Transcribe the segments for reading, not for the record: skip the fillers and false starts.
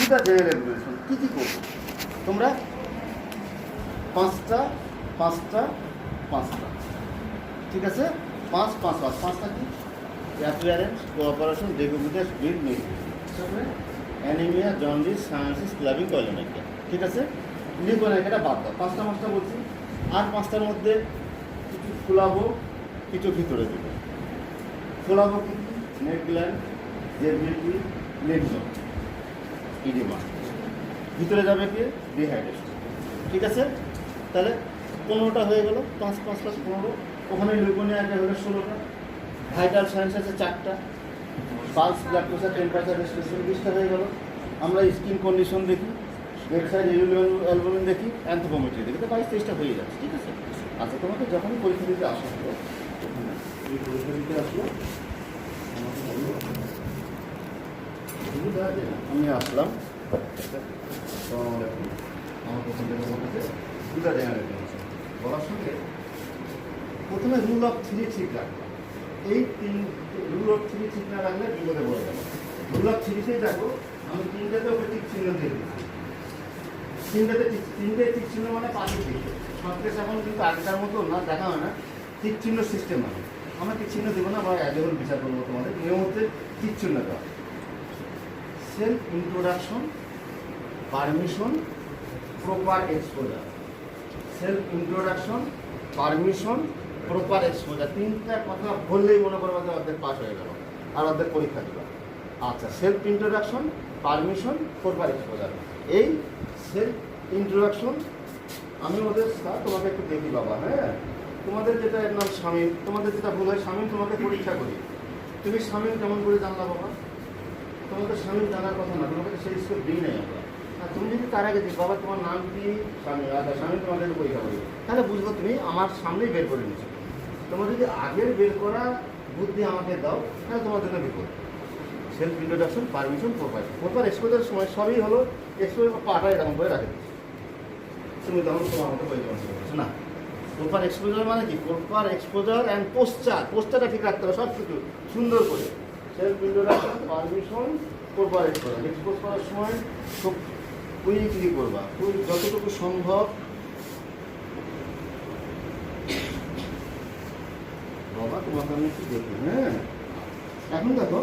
দুটা general regulation কী কী করবো তোমরা? পাঁচটা পাঁচটা পাঁচটা, ঠিক আছে? পাঁচ পাঁচ পাঁচ পাঁচটা কি? Appearance, cooperation, decubitus, build, nutrition, anaemia, jaundice, cyanosis, clubbing, koilonychia, ঠিক আছে? লিকোনাইকাটা বাদ দাও, পাঁচটা পাঁচটা বলছি। আর পাঁচটার মধ্যে কিছু খোলাবো, কিছু ভিতরে দেবো। খোলাবো কি? নেক গ্ল্যান্ড, জেভিটি, লিম্ফ, ইডিমা। ভিতরে যাবে কি? ডিহাইড্রেশন, ঠিক আছে? তাহলে 15টা হয়ে গেল, 5 5 + 15। ওখানে লিউকোনিয়াটা হলো 16টা। ভাইটাল সায়েন্স আছে 4টা। Pulse, blood pressure, temperature, respiration 20টা হয়ে গেল। আমরা স্কিন কন্ডিশন দেখি, ওয়েবসাইট অ্যালবুমিন দেখি, অ্যান্থ্রোপোমেট্রি দেখি, তো 22-23টা হয়ে যাচ্ছে, ঠিক আছে? আচ্ছা, তোমাকে যখনই পরীক্ষা দিতে আসো, এই পরীক্ষা দিতে আসলো আমি আসলাম, আমার প্রথম থেকে বলতে দুটা জেনারেল বলার সঙ্গে প্রথমে রুল অফ 3 ঠিক রাখলাম। এই রুল অফ 3 ঠিক না রাখলে বিপদে পড়ে গেল। রুল অফ 3তেই দেখো আমি 3টাতে ওকে টিক চিহ্ন দিয়ে দিচ্ছি। 3টে টিক চিহ্ন মানে পাশের দিকে। সবকেস এখন কিন্তু আগেকার মতো না, দেখা হয় না, টিক চিহ্ন সিস্টেম আছে। আমরা টিক চিহ্ন দেবো না, আমরা অ্যাজ এ বিচার করবো তোমাদের নিয়ম হচ্ছে টিক চিহ্ন দেওয়া। Self introduction, permission, proper exposure. Self introduction, permission, proper exposure, 3টা কথা বললেই মনে করবো যে অর্ধেক পাস হয়ে গেল আর অর্ধেক পরীক্ষা দিল। আচ্ছা, self introduction, permission, proper exposure. এই সেলফ ইন্ট্রোডাকশন আমি ওদের তোমাকে একটু দেখি বাবা, হ্যাঁ? তোমাদের যেটা এর নাম শামীম, তোমাদের যেটা ভুল হয় শামীম, তোমাকে পরীক্ষা করি। তুমি শামীম কেমন করে জানলা বাবা? তোমাকে শামীম জানার কথা না, তোমাকে সেই স্কোর দিই নাই আমরা। আর তুমি যদি তার আগে দিই বাবা তোমার নাম কি শামীম, আচ্ছা শামীম তোমাদেরকে পরীক্ষা করি, তাহলে বুঝবো তুমি আমার সামনেই বের করে নিচ্ছো। তোমরা যদি আগের বের করা বুদ্ধি আমাকে দাও তাহলে তোমার জন্য বিপদ। Self introduction, permission, proper exposure সময় সবই হলো এক্সপোজার পাটা এরকম করে রাখে দিচ্ছি। তুমি তখন তোমার মতো বই করছো না। প্রপার এক্সপোজার মানে কি? প্রপার এক্সপোজার অ্যান্ড পোস্টারটা ঠিক রাখতে হবে, সব কিছু সুন্দর করে। Self introduction, permission, proper exposure. Expose করার সময় খুব কুইকলি করবা, যতটুকু সম্ভব। বাবা তোমাকে আমি একটু দেখি, হ্যাঁ? এখন দেখো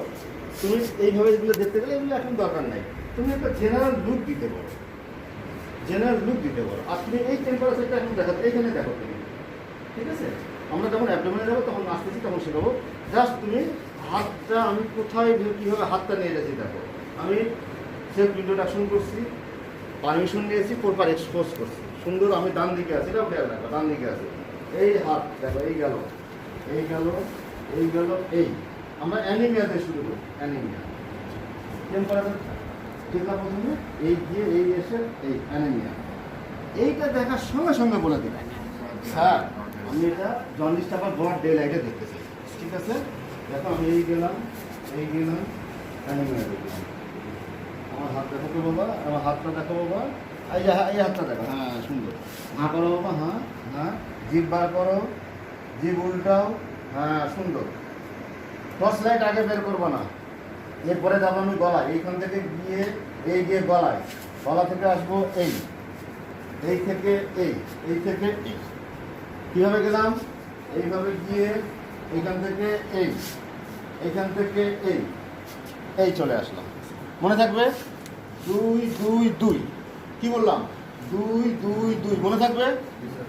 তুমি এইভাবে এগুলো দেখতে গেলে এগুলো এখন দরকার নাই। তুমি একটা জেনারেল লুক দিতে পারো, জেনারেল লুক দিতে পারো। আর তুমি এই টেম্পারেচারটা এখন দেখো, এইখানে দেখো তুমি, ঠিক আছে? আমরা যখন অ্যাবডোমেনে যাবো তখন আসতেছি তখন শেখাবো। জাস্ট তুমি হাতটা, আমি কোথায় কীভাবে হাতটা নিয়ে যাচ্ছি দেখো। আমি সেলফ ইন্ট্রোডাকশন করছি, পারমিশন নিয়েছি, প্রপার এক্সপোজ করছি, সুন্দর। আমি ডান দিকে আছি, এটাও খেয়াল রাখো, ডান দিকে আছি। এই হাত দেখো, এই গেল, এই গেল, এই গেল, এই। আমরা অ্যানিমিয়াতে শুরু করি, অ্যানিমিয়া। টেম্পারেচার দেখলাম প্রথমে, এই গিয়ে এই এসে এই অ্যানিমিয়া। এইটা দেখার সঙ্গে সঙ্গে বলে দিলাম স্যার আমি এটা জন্ডিসটা আবার ব্রড ডে লাইটে দেখতে চাই, ঠিক আছে? দেখো আমি এই গেলাম, অ্যানিমিয়া দেখলাম। আমার হাত দেখো তো বাবা, আমার হাতটা দেখো বাবা, এই হাতটা দেখো, হ্যাঁ সুন্দর। হাঁ করো বাবা, হ্যাঁ হ্যাঁ, জিভ বার করো, জিভ উল্টাও, হ্যাঁ সুন্দর। টর্চ লাইট আগে বের করবো না, এরপরে যাবো আমি গলায়, এইখান থেকে গিয়ে এই গিয়ে গলায়, গলা থেকে আসবো এই থেকে এই থেকে এই। কীভাবে গেলাম? এইভাবে গিয়ে এইখান থেকে এইখান থেকে এই চলে আসলাম। মনে থাকবে? 2 2 2, কি বললাম? 2 2 2, মনে থাকবে?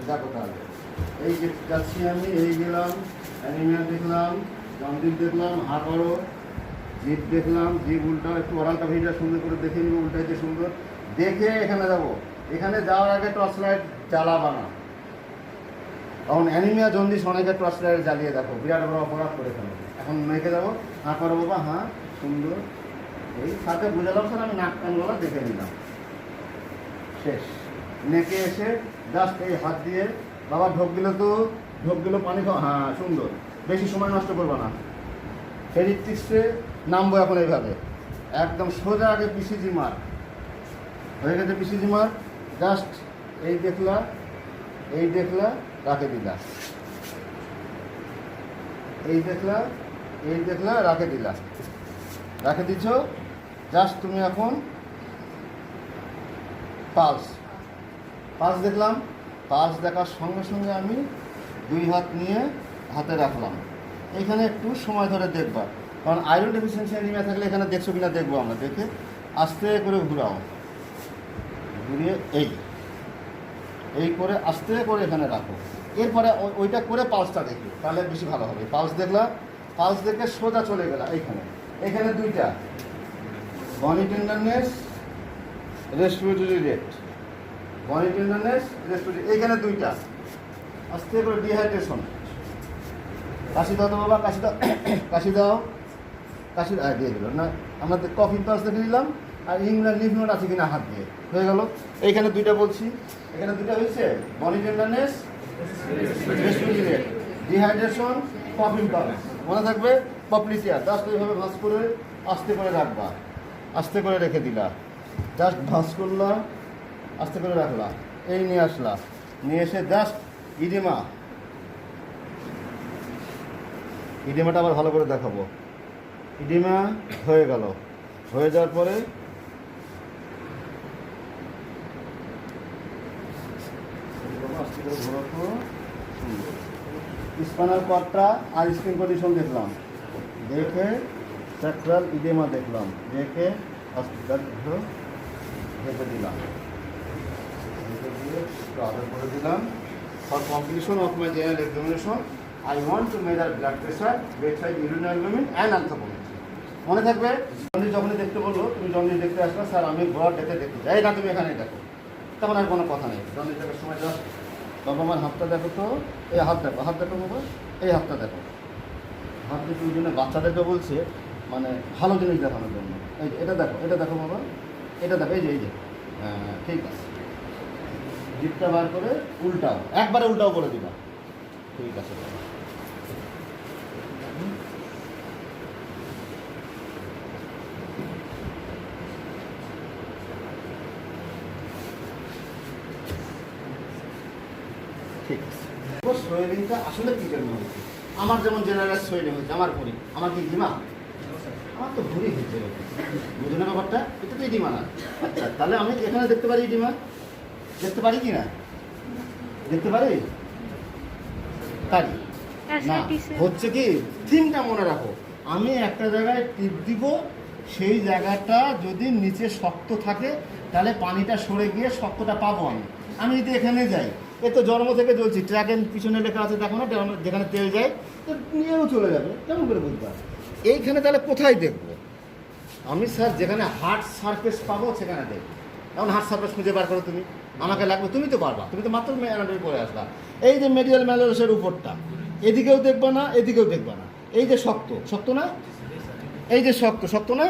দেখো তাহলে এই যে যাচ্ছি আমি, এই গেলাম, অ্যানিমিয়া দেখলাম, জন্ডিস দেখলাম, হাঁ করো, জিভ দেখলাম, জিভ উল্টাও, একটু ওরালটা ভিজা সুন্দর করে দেখে নিব, উল্টাইতে সুন্দর দেখে এখানে যাবো। এখানে যাওয়ার আগে টর্চ লাইট জ্বালাবা না। তখন অ্যানিমিয়া জন্ডিস অনেকে টর্চ লাইট জ্বালিয়ে দেখো, বিরাট বড় অপরাধ করে ফেলো। এখন মেখে যাবো, হাঁ করো বাবা, হ্যাঁ সুন্দর। এই সাথে বুঝালাম স্যার আমি নাক কান গলা দেখে নিলাম, শেষ। নেকে এসে জাস্ট এই হাত দিয়ে বাবা ঢোক দিল, তো ঢোক দিল, পানি খাও, হ্যাঁ সুন্দর। বেশি সময় নষ্ট করবো না। হেরিট্রিক্সে নামবো এখন এইভাবে, একদম সোজা আগে পিসিজি মার হয়ে গেছে, পিসিজি মার। জাস্ট এই দেখলা, রাখে দিলা, এই দেখলা রাখে দিলা, রাখে দিচ্ছ। জাস্ট তুমি এখন পালস, পালস দেখলাম। পালস দেখার সঙ্গে সঙ্গে আমি 2 হাত নিয়ে হাতে রাখলাম। এখানে একটু সময় ধরে দেখবা, কারণ আয়রন ডেফিসিয়েন্সি অ্যানিমিয়া থাকলে এখানে দেখছো কিনা দেখবো আমরা। দেখে আস্তে করে ঘুরাও, ঘুরিয়ে এই করে আস্তে করে এখানে রাখো। এরপরে ওইটা করে পালসটা দেখি, তাহলে বেশি ভালো হবে। পালস দেখলাম, পালস দেখে সোজা চলে গেলাম এখানে 2টা বনি টেন্ডারনেস, রেসপিরেটরি রেট। বনি টেন্ডারনেস, রেসপিরেটরি, এখানে 2টা। আস্তে করে ডিহাইড্রেশন। কাশি দাও তো বাবা, কাশি দাও, কাশি দাও, কাশি দিয়ে দিল না। আমরা কফিন পালস দেখে দিলাম, আর ইংল্যান্ড লিভ নোট আছে কিনা হাত দিয়ে হয়ে গেল। এইখানে 2টা বলছি, এখানে 2টা হয়েছে বনি tenderness, respiratory rate, dehydration, coffin pulse. মনে থাকবে পপলিসিয়া। জাস্ট এইভাবে ভাঁজ করে আস্তে করে রাখবা, আস্তে করে রেখে দিলা, জাস্ট ভাঁজ করলা, আস্তে করে রাখলা, এই নিয়ে আসলা, নিয়ে এসে জাস্ট ইডিমা, ইডিমাটা আবার ভালো করে দেখাবো। ইডিমা হয়ে গেল, হয়ে যাওয়ার পরে স্পাইনাল কর্ডটা আর স্কিন কন্ডিশন দেখলাম, দেখে স্যাক্রাল ইডেমা দেখলাম, দেখে ঢেকে দিলাম, ঢেকে দিয়ে আদর করে দিলাম। For completion of my general examination I want to measure blood pressure, bedside urine albumin and anthropometry. মনে থাকবে জন্ডিস যখনই দেখতে বললো, তুমি জন্ডিস দেখতে আসবে, স্যার আমি ব্লাড ডেকে দেখতে চাই না, তুমি এখানে দেখো, তখন আর কোনো কথা নেই। জন্ডিস দেখার সময় জাস্ট বাবা আমার হাতটা দেখো তো, এই হাত দেখো, হাত দেখো বাবা, এই হাতটা দেখো। হাত দেখে ওই জন্য বাচ্চাদেরকে বলছে মানে ভালো জিনিস দেখানোর জন্য। এই যে এটা দেখো, এটা দেখো বাবা, এটা দেখো, এই যে হ্যাঁ ঠিক আছে। জিপটা বার করে উল্টাও, একবারে উল্টাও বলে দিবা, ঠিক আছে বাবা। ঠিক আছে। সোয়েলিংটা আসলে কী জন্য হয়েছে? আমার যেমন জেনারেল সোয়েলিং হয়েছে, আমার ভরি, আমার কি ডিমা? আমার তো ভরি হয়েছে, বুঝো না ব্যাপারটা? এটা তো ডিমা না। আচ্ছা তাহলে আমি এখানে দেখতে পারি ডিমা, দেখতে পারি কি না? দেখতে পারি পারি না। হচ্ছে কি, থিমটা মনে রাখো, আমি একটা জায়গায় টিপ দিব, সেই জায়গাটা যদি নিচে শক্ত থাকে তাহলে পানিটা সরে গিয়ে শক্তটা পাবো আমি। আমি যদি এখানে যাই, এ তো জন্ম থেকে জ্বলছি, ট্র্যাকের পিছনে লেখা আছে দেখো না, যেখানে তেল যায় তো নিয়েও চলে যাবে, কেমন করে বুঝতে পারবো? এইখানে তাহলে কোথায় দেখবো আমি? স্যার যেখানে হার্ড সারফেস পাবো সেখানে দেখবো। এখন হার্ড সারফেস খুঁজে বার করো তুমি, আমাকে লাগবে, তুমি তো পারবা, তুমি তো মাত্র অ্যানাটমি পড়ে আসবা। এই যে মেডিয়াল ম্যালোরাসের উপরটা, এদিকেও দেখবা না, এদিকেও দেখবা না, এই যে শক্ত, শক্ত না, এই যে শক্ত, শক্ত না,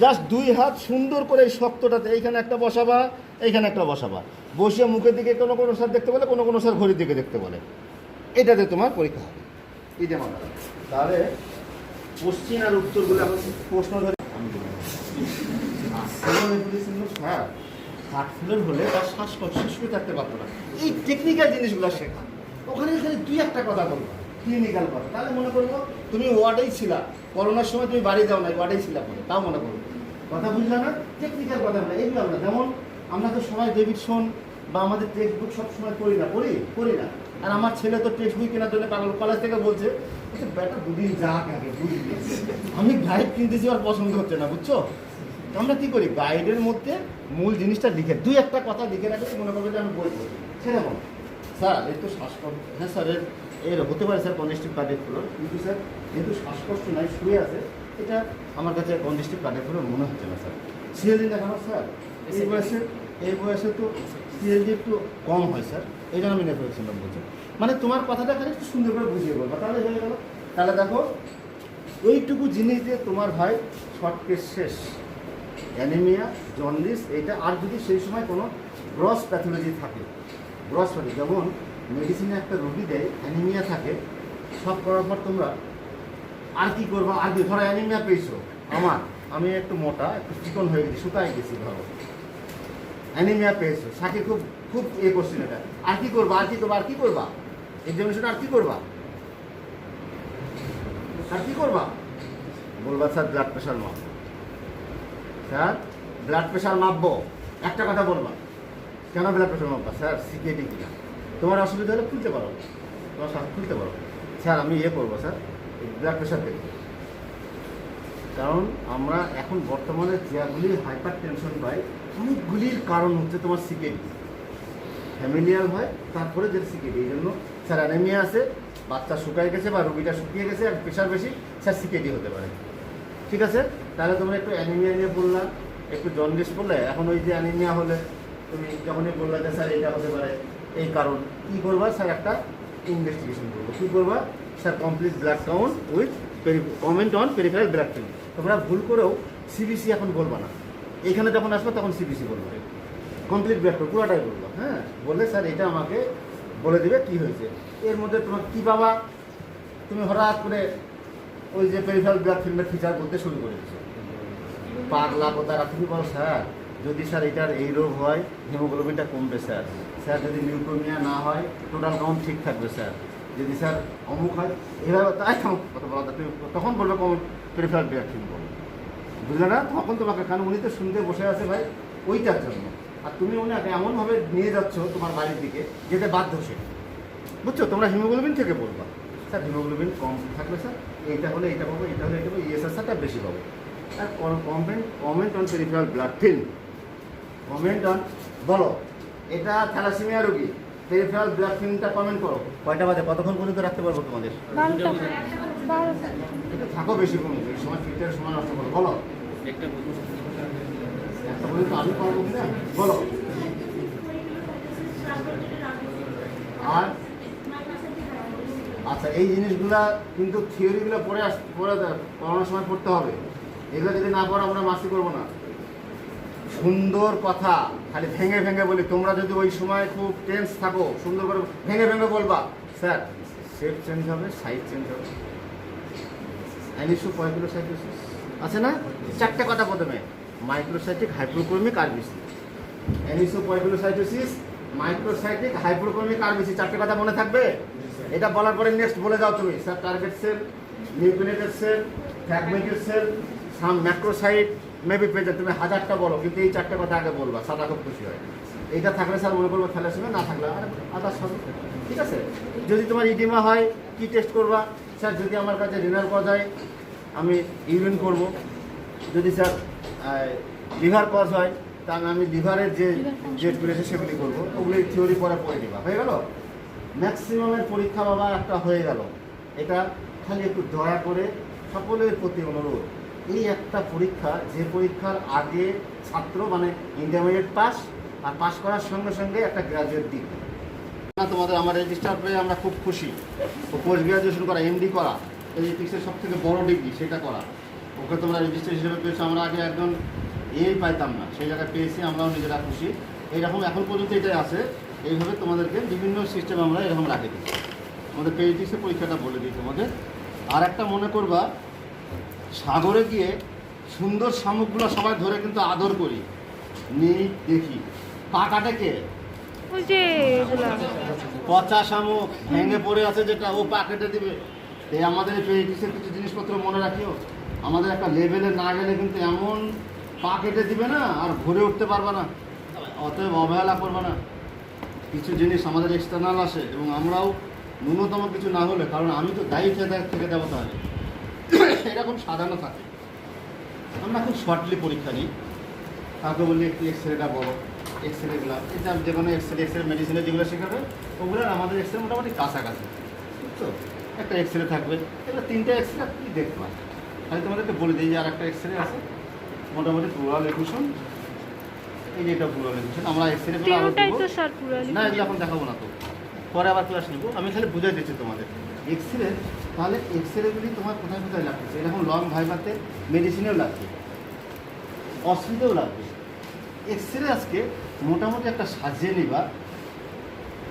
জাস্ট 2 হাত সুন্দর করে এই শক্তটাতে এইখানে একটা বসাবা, এইখানে একটা বসাবা, বসিয়ে মুখের দিকে কোনো কোনো স্যার দেখতে বলে, কোনো কোনো স্যার ঘড়ির দিকে দেখতে বলে। এটাতে তোমার পরীক্ষা হবে। এই যে আমার তাহলে কোশ্চিন আর উত্তরগুলো এখন প্রশ্ন ধরে হ্যাঁ, হার্ট ফেলিওর হলে তার শ্বাসকষ্ট শুয়ে থাকতে পারতো না। এই টেকনিক্যাল জিনিসগুলো শেখা, ওখানে খালি 2-1টা কথা বলবো, ক্লিনিক্যাল কথা, তাহলে মনে করবো তুমি ওয়ার্ডেই ছিলা, করোনার সময় তুমি বাড়ি যাও না, ওয়ার্ডেই ছিলা পরে, তাও মনে করবো কথা বুঝলে না। টেকনিক্যাল কথা বলে এইগুলো আমরা, যেমন আমরা তো সবাই ডেভিডসন বা আমাদের টেক্সট বুক সবসময় পড়ি না, পড়ি না। আর আমার ছেলে তো টেক্সট বই কেনার জন্য পাগল, কলেজ থেকে বলছে ব্যাটা 2 দিন যাক আগে বুঝলি, আমি গাইড কিনতেছি, আর পছন্দ হচ্ছে না, বুঝছো? আমরা কী করি, গাইডের মধ্যে মূল জিনিসটা লিখে 2-1টা কথা লিখে রাখলে মনে করবে যে আমি বই পড়ি। সেরকম স্যার এই তো শ্বাসকষ্ট, হ্যাঁ স্যার এর হতে পারে স্যার কনজেস্টিভ কার্ডিয়াক ফেলিওর, কিন্তু স্যার যেহেতু শ্বাসকষ্ট নাই, শুয়ে আছে, এটা আমার কাছে কনজেস্টিভ কার্ডিয়াক ফেলিওর মনে হচ্ছে না স্যার। সিএলজি দেখানো স্যার, এই বয়সে তো সিএলজি একটু কম হয় স্যার, এই জন্য আমি নেফ্রোক্সিলাম বলছি। মানে তোমার কথাটা খালি একটু সুন্দর করে বুঝিয়ে বলবো, তাহলে হয়ে গেল। তাহলে দেখো এইটুকু জিনিস দিয়ে তোমার ভাই শর্ট কেস শেষ। অ্যানিমিয়া, জন্ডিস, এটা। আর যদি সেই সময় কোনো গ্রস প্যাথোলজি থাকে, গ্রস প্যাথোলজি, যেমন মেডিসিনে একটা রোগী দেয় অ্যানিমিয়া থাকে, সব করার পর তোমরা আর কি করবো, আর কি ধরো অ্যানিমিয়া পেয়েছো, আমি একটু মোটা, একটু চিকন হয়ে গেছি, শুকায় গেছি, ধরো অ্যানিমিয়া পেয়েছো, সাকে খুব খুব কোশ্চেন এটা, আর কি করবা, আর কি করবা, আর কি করবা এক্সামিনেশন, আর কি করবা, আর কি করবা? বলবা স্যার ব্লাড প্রেশার মাপবো, স্যার ব্লাড প্রেশার মাপবো, একটা কথা বলবা, কেন ব্লাড প্রেশার মাপবা? স্যার সিকেডি কিনা, তোমার অসুবিধা হলে খুলতে পারো, তোমার শ্বাস খুলতে পারো। স্যার আমি করবো স্যার ব্লাড প্রেশার দেখবো। কারণ আমরা এখন বর্তমানে যেগুলি হাইপার টেনশন পাই অনেকগুলির কারণ হচ্ছে তোমার সিকেডি, ফ্যামিলিয়াল হয়, তারপরে যে সিকেডি। এই জন্য স্যার অ্যানিমিয়া আছে, বাচ্চা শুকায় গেছে বা রুগীটা শুকিয়ে গেছে আর প্রেশার বেশি, স্যার সিকেডি হতে পারে। ঠিক আছে, তাহলে তোমরা একটু অ্যানিমিয়া নিয়ে বললা, একটু জন্ডিস বললে। এখন ওই যে অ্যানিমিয়া হলে তুমি যখনই বললা যে স্যার এটা হতে পারে এই কারণ, কী করবা স্যার? একটা ইনভেস্টিগেশন করবো। কী করবা sir? Complete blood count with comment on peripheral blood film. তোমরা ভুল করেও সিবিসি এখন বলবা না, এখানে যখন আসবে তখন সিবিসি বলবে, কমপ্লিট ব্লাড কাউন্ট পুরোটাই বলবো। হ্যাঁ, বললে স্যার এটা আমাকে বলে দেবে কী হয়েছে। এর মধ্যে তোমার কী পাবা? তুমি হঠাৎ করে ওই যে পেরিফেরাল ব্লাড ফিল্মের ফিচার বলতে শুরু করে দিচ্ছ, পাগলা কোথায়। তুমি বলো স্যার যদি স্যার এটার এই রোগ হয় হিমোগ্লোবিনটা কমবে স্যার, স্যার যদি লিউকোমিয়া না হয় টোটাল কাউন্ট ঠিক থাকবে স্যার, যদি স্যার অমুক হয় এভাবে, তাই কথা বলা। তুমি তখন বলবে পেরিফেরাল ব্লাড ফিল্ম বলবে, বুঝলে না? তখন তোমাকে, কারণ উনি তো শুনতে বসে আছে ভাই ওইটার জন্য, আর তুমি ওনাকে এমনভাবে নিয়ে যাচ্ছ তোমার বাড়ির দিকে যেতে বাধ্য সে, বুঝছো? তোমরা হিমোগ্লোবিন থেকে বলবা স্যার হিমোগ্লোবিন কম থাকবে স্যার, এইটা হলে এইটা পাবো, এটা হলে এটা পাবো, স্যারটা বেশি পাবো। আর comment on peripheral blood film, comment on, বলো এটা থ্যালাসেমিয়া রোগী, পেরিফেরাল ব্লাড ফিল্মটা কমেন্ট করো। কয়টা বাজে? কতক্ষণ পর্যন্ত রাখতে পারবো তোমাদের? এটা থাকো বেশি কমে, এই সময় ফিল্টারের সময় নষ্ট করো। বলো একটা পর্যন্ত আমি পারবো কিনা বলো। আর আচ্ছা, এই জিনিসগুলা কিন্তু থিওরিগুলো পড়ে পড়ানোর সময় পড়তে হবে। এগুলো যদি না পড়ো আমরা মাসি করবো না। সুন্দর কথা খালি ভেঙে ভেঙে বলি, তোমরা যদি ওই সময় খুব টেন্স থাকো সুন্দর করে ভেঙে ভেঙে বলবা স্যার শেপ চেঞ্জ হবে, সাইজ চেঞ্জ হবে, অ্যানিসোপয়কুলোসাইটোসিস আছে না? চারটে কথা প্রথমে, microcytic hypochromic RBC, anisopoikilocytosis, microcytic hypochromic RBC, চারটে কথা মনে থাকবে। এটা বলার পরে নেক্সট বলে যাও তুমি sir target cell, nucleated cell, fragmented cell, some macrocyte maybe present. তুমি হাজারটা বলো কিন্তু এই চারটে কথা আগে বলবা, সাদা খুব খুশি হয়। এইটা থাকলে স্যার মনে করবো থ্যালাসেমিয়া, না থাকলে আদার্স হবে। ঠিক আছে, যদি তোমার ইডিমা হয় কি টেস্ট করবা? স্যার যদি আমার কাছে রিনাল কজ হয় আমি ইউরিন করব, যদি স্যার লিভার কজ হয় তাহলে আমি লিভারের যে জেটগুলো আছে সেগুলি করবো। ওগুলি থিওরি পরে পড়ে দেবা, হয়ে গেল। ম্যাক্সিমামের পরীক্ষা বাবা একটা হয়ে গেল। এটা খালি একটু দয়া করে সকলের প্রতি অনুরোধ, এই একটা পরীক্ষা, যে পরীক্ষার আগে ছাত্র মানে ইন্টারমিডিয়েট পাস, আর পাস করার সঙ্গে সঙ্গে একটা গ্রাজুয়েট ডিগ্রি। তোমাদের আমার রেজিস্টার পেয়ে আমরা খুব খুশি। ও পোস্ট গ্রাজুয়েশন করা, এমডি করা, এজেটিক্সের সব থেকে বড় ডিগ্রি সেটা করা, ওকে তোমরা রেজিস্টার হিসেবে পেয়েছো। আমরা আগে একজন পাইতাম না, সেই জায়গায় পেয়েছি, আমরাও নিজেরা খুশি। এইরকম এখন পর্যন্ত এটাই আছে। এইভাবে তোমাদেরকে বিভিন্ন সিস্টেম আমরা এরকম রাখে দিই। আমাদের পেজিটিক্সের পরীক্ষাটা বলে দিই তোমাদের। আর একটা মনে করবা, সাগরে গিয়ে সুন্দর শামুকগুলো সবাই ধরে কিন্তু আদর করি, নিই দেখি, পা কাটে কে? পচা শামুক ভেঙে পড়ে আছে যেটা, ও পা কেটে দিবে। এই আমাদের পেজিটিক্সের কিছু জিনিসপত্র মনে রাখিও। আমাদের একটা লেভেলে না গেলে কিন্তু এমন পা কেটে দিবে না, আর ঘুরে উঠতে পারবে না। অতএব অবহেলা করবে না। কিছু জিনিস আমাদের এক্সটার্নাল আসে এবং আমরাও ন্যূনতম কিছু না হলে, কারণ আমি তো দায়িত্ব থেকে দেবো, তাহলে এরকম সাজানো থাকে। আমরা খুব শর্টলি পরীক্ষা নিই। কাউকে বললি একটু এক্সরেটা বলো, এক্সরেগুলো এটা যে কোনো এক্সরে মেডিসিনের যেগুলো শেখাবে ওগুলো আমাদের এক্সরে মোটামুটি কাছাকাছি, বুঝছো? একটা এক্সরে থাকবে, এগুলো তিনটে এক্সরে কী দেখবা, আমি তোমাদেরকে বলে দিই যে আর একটা এক্সরে আছে মোটামুটি প্লুরাল একুশন। এই যে এটা প্লুরাল একুশন, আমরা এক্সরে করে না, এগুলো এখন দেখাবো না, তো পরে আবার ক্লাস নেবো। আমি খালি বুঝাই দিচ্ছি তোমাদের এক্সরে। তাহলে এক্সরেগুলি তোমার কোথায় কোথায় লাগতেছে, এরকম লং ভাইভাতে মেডিসিনেও লাগবে, অসুবিধেও লাগবে। এক্সরে আজকে মোটামুটি একটা সাজিয়ে নিবা